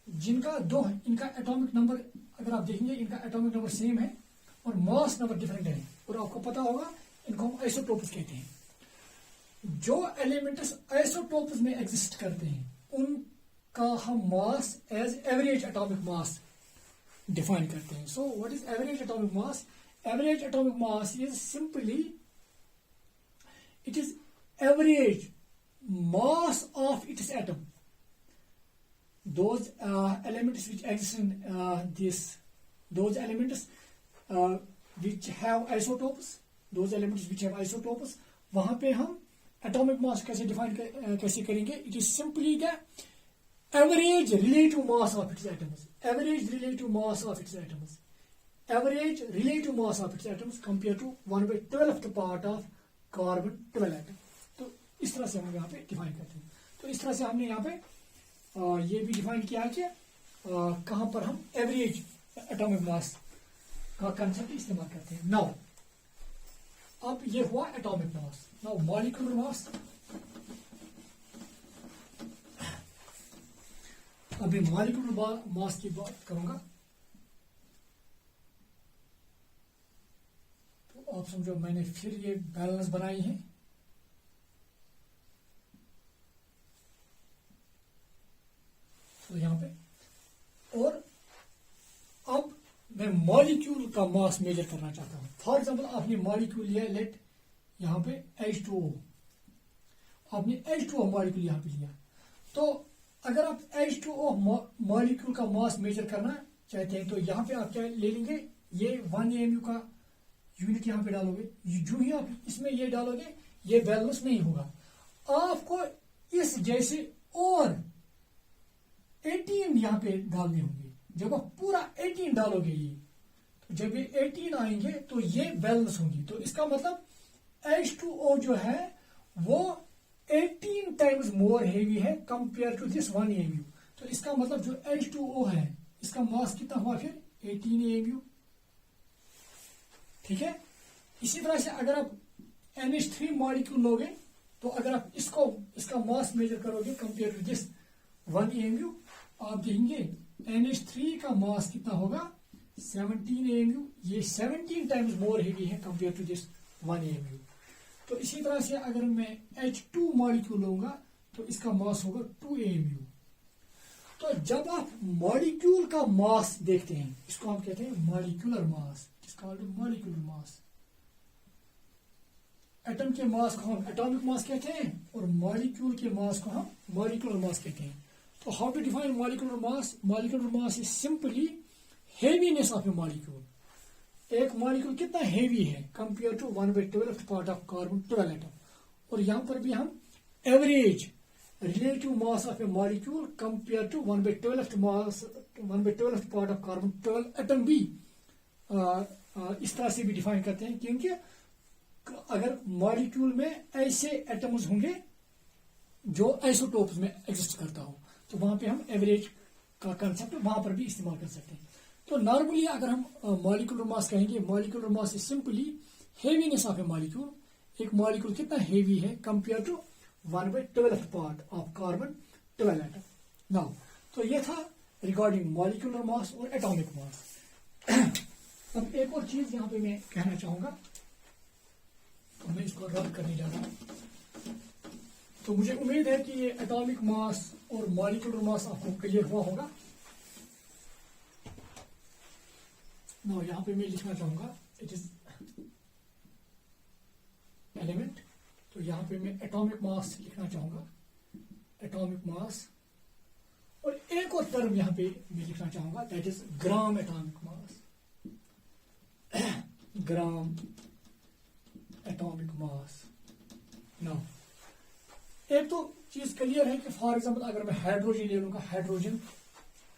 जिनका दो है, इनका एटॉमिक नंबर अगर आप देखेंगे इनका एटॉमिक नंबर सेम है और मास नंबर डिफरेंट है, और आपको पता होगा इनको हम आइसोटोप्स कहते हैं। जो एलिमेंट्स आइसोटोप्स में एग्जिस्ट करते हैं उनका हम mass as average atomic mass define करते हैं। So what is average atomic mass? Average atomic mass is simply it is average mass of its atom. Those elements which exist in those elements which have isotopes, वहां पे हम atomic mass कैसे define कैसे करेंगे? It is simply the average relative mass of its atoms, average relative mass of its atoms, average relative mass of its atoms compare to 1/12th part of carbon 12 atom. तो इस तरह से हम यहाँ पे डिफाइन करते हैं। तो इस तरह से हमने यहाँ पे ये भी डिफाइन किया है कि कहां पर हम एवरेज एटॉमिक मास का कंसेप्ट इस्तेमाल करते हैं। नाउ अब ये हुआ atomic mass. Now molecular mass, अभी मॉलिक्यूलर मास की बात करूंगा। तो आप समझो मैंने फिर ये बैलेंस बनाई है। तो यहां पे, और अब मैं मॉलिक्यूल का मास मेजर करना चाहता हूं। फॉर एग्जांपल आपने मॉलिक्यूल लिया, लेट यहां पे H2O, आपने H2O मॉलिक्यूल यहां पे लिया। तो अगर आप H2O मॉलिक्यूल का मास मेजर करना चाहते हैं तो यहां पे आप क्या ले लेंगे? ये 1 AMU का यूनिट यहां पे डालोगे। जो ही आप इसमें ये डालोगे ये बैलेंस नहीं होगा। आपको इस जैसे और 18 यहां पे डालने होंगे। जब आप पूरा 18 डालोगे ये, तो जब ये 18 आएंगे तो ये बैलेंस होंगी। तो इसका मतलब H2O जो है वो 18 टाइम्स मोर हेवी है कंपेयर टू दिस 1 AMU। तो इसका मतलब जो H2O है इसका मास कितना हुआ फिर? 18 AMU। ठीक है। इसी तरह से अगर आप NH3 मॉलिक्यूल लोगे तो अगर आप इसका मास मेजर करोगे कंपेयर टू दिस 1 AMU, आप देखेंगे NH3 का मास कितना होगा? 17 AMU। ये 17 टाइम्स मोर हेवी है कंपेयर टू दिस 1 AMU। तो इसी तरह से अगर मैं H2 मॉलिक्यूल लूंगा तो इसका मास होगा 2 AMU। तो जब आप मॉलिक्यूल का मास देखते हैं, इसको हम कहते हैं मॉलिक्यूलर मास, मॉलिक्यूलर मास। एटम के मास को हम एटॉमिक मास कहते हैं और मॉलिक्यूल के मास को हम मॉलिक्यूलर मास कहते हैं। तो how to define molecular mass? Molecular mass is simply heaviness of a molecule. एक मॉलिक्यूल कितना हेवी है compare to 1/12th part of carbon 12 atom. और यहां पर भी हम average relative mass of a molecule compare to 1/12th part of carbon 12 atom भी इस तरह से भी डिफाइन करते हैं। क्योंकि अगर मॉलिक्यूल में ऐसे एटम्स होंगे जो आइसोटोप्स में एग्जिस्ट करता हो तो वहां पे हम एवरेज का कंसेप्ट वहां पर भी इस्तेमाल कर सकते हैं। तो नॉर्मली अगर हम मॉलिक्यूलर मास कहेंगे, molecular mass is simply heaviness of a molecule. एक मॉलिक्यूल कितना हेवी है compare to 1/12th part of carbon 12 atom. Now तो ये था रिगार्डिंग मॉलिक्यूलर मास और एटॉमिक मास। अब एक और चीज यहां पे मैं कहना चाहूंगा, तो मैं इसको रद्द करने जा रहा हूं। तो मुझे उम्मीद है कि ये एटॉमिक मास और मॉलिक्यूलर मास आपको क्लियर हुआ होगा। नाउ यहां पे मैं लिखना चाहूंगा इट इज एलिमेंट। तो यहां पे मैं एटॉमिक मास लिखना चाहूंगा, एटॉमिक मास। और एक और टर्म यहां पे मैं लिखना चाहूंगा that is gram atomic mass, gram atomic mass. Now एक तो चीज क्लियर है कि फॉर एग्जांपल अगर मैं हाइड्रोजन ले लूंगा, हाइड्रोजन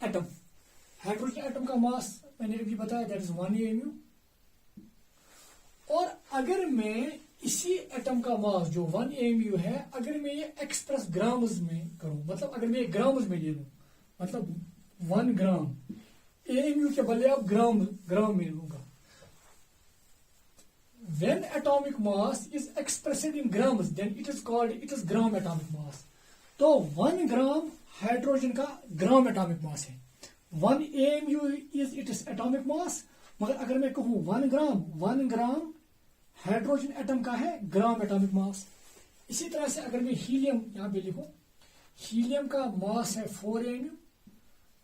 एटम का मास मैंने अभी बताया दैट इज 1 AMU। और अगर मैं इसी एटम का मास जो 1 AMU है, अगर मैं ये एक्सप्रेस ग्राम्स में करूं, मतलब अगर मैं ग्राम्स में ले लूं, मतलब 1 ग्राम AMU के बदले आप ग्राम में लूंगा, when atomic mass is expressed in grams then it is gram atomic mass. तो 1 ग्राम हाइड्रोजन का ग्राम एटॉमिक मास है. 1 AMU is its atomic mass. मगर अगर मैं कहूं 1 ग्राम हाइड्रोजन एटम का है ग्राम एटॉमिक मास. इसी तरह से अगर मैं हीलियम यहां पे लिखूं, हीलियम का मास है 4 AMU.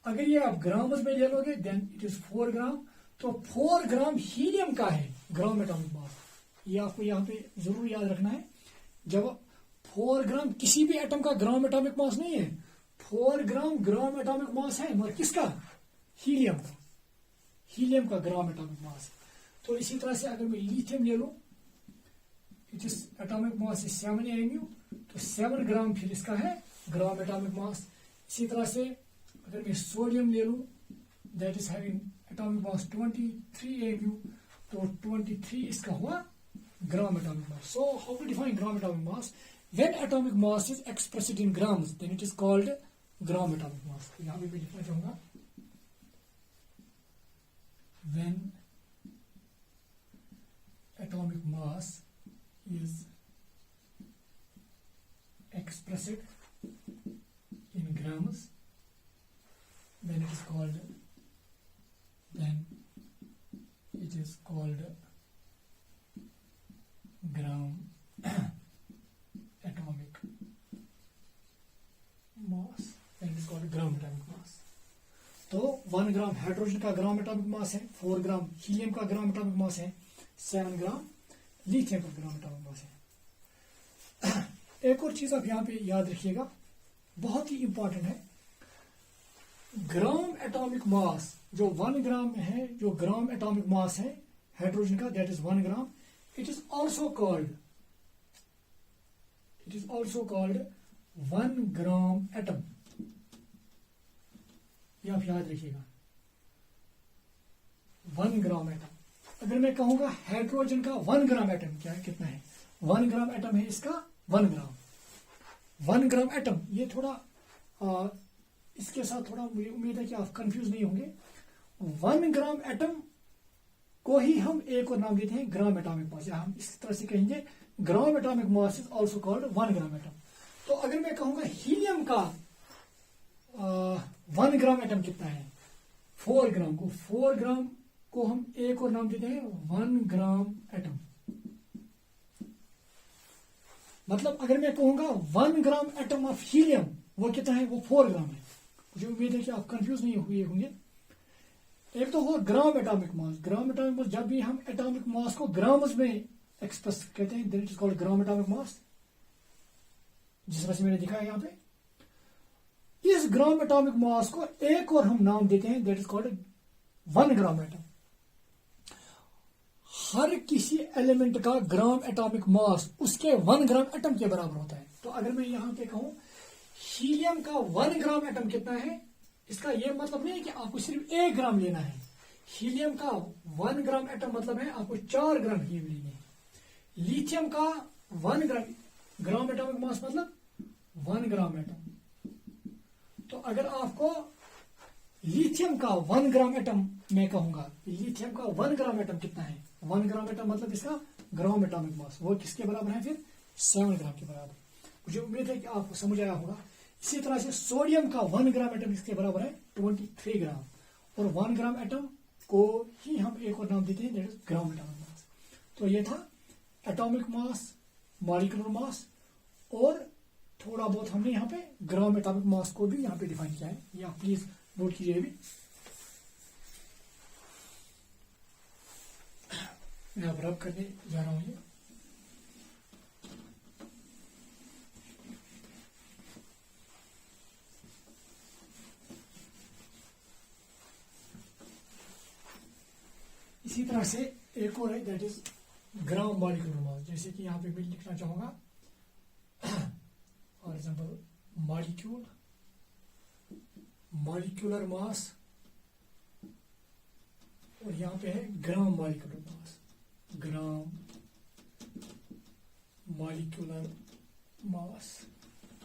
अगर ये आप ग्राम्स में ले लोगे देन इट इज 4 ग्राम. तो 4 ग्राम हीलियम का है ग्राम एटॉमिक मास. ये आपको यहाँ पे जरूर याद रखना है. जब 4 ग्राम किसी भी एटम का ग्राम एटॉमिक मास नहीं है, 4 ग्राम एटॉमिक मास है, मगर किसका? हीलियम का ग्राम एटॉमिक मास. तो इसी तरह से अगर मैं लिथियम ले लूं, it is atomic mass is 7 AMU. तो 7 ग्राम फिर इसका है ग्राम एटॉमिक मास. इसी तरह से अगर मैं सोडियम ले लूं, that is having atomic mass 23 AMU. तो 23 इसका हुआ gram atomic mass. So how to define gram atomic mass? When atomic mass is expressed in grams, then it is called gram atomic mass. तो यहाँ पे मैं लिखना चाहूंगा, when atomic mass is expressed in grams, then it is called gram atomic mass. Then it is called gram atomic mass. तो 1 gram hydrogen का gram atomic mass है, 4 ग्राम helium का ग्राम एटॉमिक मास है, 7 ग्राम लिथियम का gram atomic mass है. एक और चीज आप यहां पे याद रखिएगा, बहुत ही इंपॉर्टेंट है. ग्राम एटॉमिक मास जो 1 ग्राम में है, जो ग्राम एटॉमिक मास है हाइड्रोजन का, that is 1 gram. It is also called 1 gram atom. ये आप याद रखिएगा, 1 ग्राम एटम. अगर मैं कहूंगा हाइड्रोजन का 1 ग्राम एटम क्या है, कितना है? 1 ग्राम एटम है इसका 1 ग्राम. 1 ग्राम एटम, ये थोड़ा इसके साथ थोड़ा मुझे उम्मीद है कि आप कंफ्यूज नहीं होंगे. 1 ग्राम एटम को ही हम एक और नाम देते हैं ग्राम एटॉमिक मास, या हम इस तरह से कहेंगे gram atomic mass is also called 1 gram atom. तो अगर मैं कहूंगा हीलियम का 1 ग्राम एटम कितना है, 4 ग्राम को, 4 ग्राम को हम एक और नाम देते हैं 1 ग्राम एटम. मतलब अगर मैं कहूंगा 1 ग्राम एटम ऑफ हीलियम, वो कितना है? वो 4 ग्राम है. मुझे उम्मीद है कि आप कंफ्यूज नहीं हुए होंगे. एक तो हुआ gram atomic mass. Gram atomic mass, जब भी हम एटॉमिक मास को ग्राम्स में एक्सप्रेस कहते हैं, that is called gram atomic mass, जिस तरह से मैंने दिखाया यहां पे. इस ग्राम एटॉमिक मास को एक और हम नाम देते हैं, that is called 1 gram atom. हर किसी एलिमेंट का ग्राम एटॉमिक मास उसके 1 ग्राम एटम के बराबर होता है. तो अगर मैं यहां पे कहूं हीलियम का 1 ग्राम एटम कितना है, इसका यह मतलब नहीं है कि आपको सिर्फ 1 ग्राम लेना है. हीलियम का 1 ग्राम एटम मतलब है आपको 4 ग्राम हीलियम लेने हैं. लिथियम का 1 ग्राम एटॉमिक मास मतलब 1 ग्राम एटम. तो अगर आपको लिथियम का 1 ग्राम एटम मैं कहूंगा, लिथियम का 1 ग्राम एटम कितना है, 1 ग्राम एटम मतलब इसका ग्राम एटॉमिक मास, वो किसके बराबर है? फिर 7 ग्राम के बराबर. मुझे उम्मीद है कि आपको समझ आया होगा. इसी तरह से सोडियम का 1 ग्राम एटम इसके बराबर है 23 ग्राम. और 1 ग्राम एटम को ही हम एक और नाम देते हैं, that is gram atomic mass. तो ये था एटॉमिक मास, मॉलिक्यूलर मास, और थोड़ा बहुत हमने यहाँ पे ग्राम एटॉमिक मास को भी यहाँ पे डिफाइन किया है. ये आप प्लीज नोट कीजिए भी. मैं अब रब करने जा रहा हूँ. ये इसी तरह से एक और है, दैट इज ग्राम मॉलिक्यूलर मास. जैसे कि यहां पे मैं लिखना चाहूंगा फॉर एग्जांपल मॉलिक्यूलर मास, और यहां पे है ग्राम molecular mass. Gram molecular mass,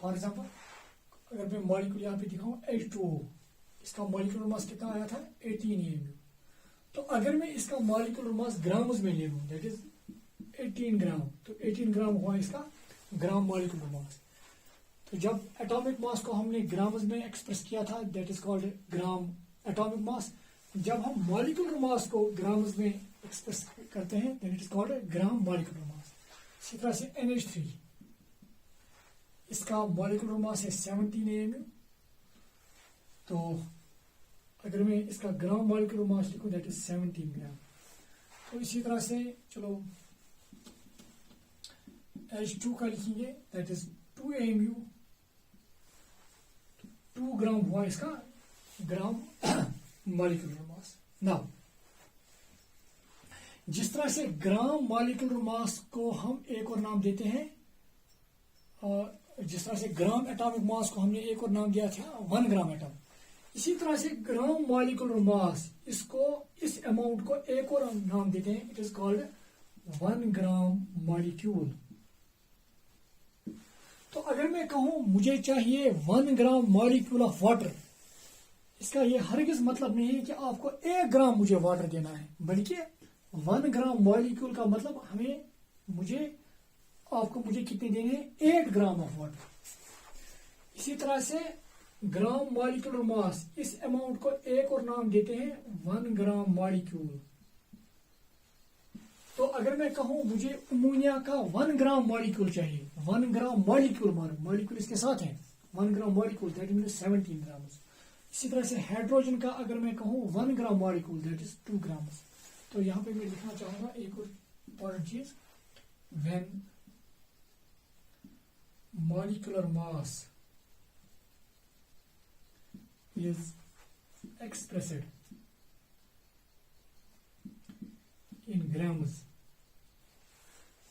for example अगर मैं मॉलिक्यूल यहां पे दिखाऊं H2O, इसका मॉलिक्यूलर मास कितना आया था? 18 AMU. तो अगर मैं इसका मॉलिक्यूलर मास ग्राम्स में ले लूं, दैट इज 18 ग्राम, तो 18 ग्राम हुआ इसका ग्राम मॉलिक्यूलर मास। तो जब एटॉमिक मास को हमने ग्राम्स में एक्सप्रेस किया था, that is called gram atomic mass. जब हम मॉलिक्यूलर मास को ग्राम्स में एक्सप्रेस करते हैं, then it is called gram molecular mass. इसी तरह से NH3, इसका मॉलिक्यूलर मास है 17 AMU। तो अगर मैं इसका ग्राम मॉलिक्यूलर मास लिखूं, दैट इज 17 ग्राम। तो इसी तरह से चलो H2 का लिखेंगे, दैट इज 2 AMU। 2 ग्राम हुआ इसका ग्राम मॉलिक्यूलर मास। नाउ जिस तरह से ग्राम मॉलिक्यूलर मास को हम एक और नाम देते हैं, जिस तरह से ग्राम एटॉमिक मास को हमने एक और नाम दिया था 1 ग्राम एटम, इसी तरह से ग्राम मॉलिक्यूलर मास, इसको इस अमाउंट को एक और नाम देते हैं, it is called 1 gram molecule. तो अगर मैं कहूं मुझे चाहिए 1 ग्राम मॉलिक्यूल ऑफ वाटर, इसका ये हरगिज मतलब नहीं है कि आपको 1 ग्राम मुझे वाटर देना है, बल्कि 1 ग्राम मॉलिक्यूल का मतलब आपको मुझे कितने देने हैं, 8 ग्राम ऑफ वाटर। इसी तरह से ग्राम मॉलिक्यूलर मास, इस अमाउंट को एक और नाम देते हैं 1 ग्राम मॉलिक्यूल। तो अगर मैं कहूं मुझे अमोनिया का 1 ग्राम मॉलिक्यूल चाहिए, 1 ग्राम मॉलिक्यूल इसके साथ है 1 ग्राम मॉलिक्यूल, दैट मीन्स 17 ग्राम। इसी तरह से हाइड्रोजन का अगर मैं कहूं 1 ग्राम मॉलिक्यूल, दैट इज 2 ग्राम। तो यहां पे मैं लिखना चाहूंगा एक और इंपॉर्टेंट चीज, when molecular mass is expressed in grams,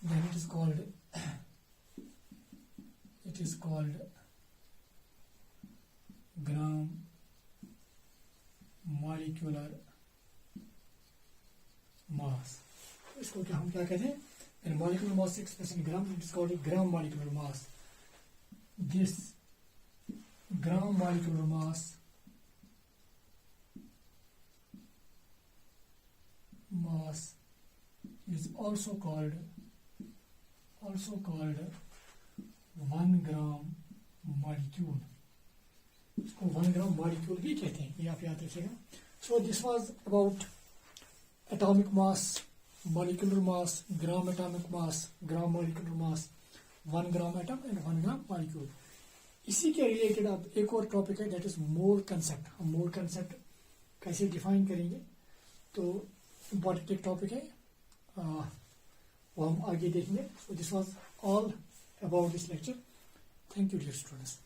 then it is called gram molecular mass। इसको क्या हम क्या कहते हैं, when molecular mass is expressed in grams, it is called gram molecular mass। This gram molecular mass is also called 1 gram molecule। इसको 1 gram molecule भी कहते हैं, ये आप याद रखिएगा। सो this was about atomic mass, molecular mass, gram atomic mass, gram molecular mass, 1 gram atom and 1 gram molecule. इसी के रिलेटेड अब एक और टॉपिक है, दैट इज मोल कंसेप्ट। हम मोल कंसेप्ट कैसे डिफाइन करेंगे, तो इम्पॉर्टेंट एक टॉपिक है, वो हम आगे देखेंगे। So this was all about this lecture. Thank you dear students.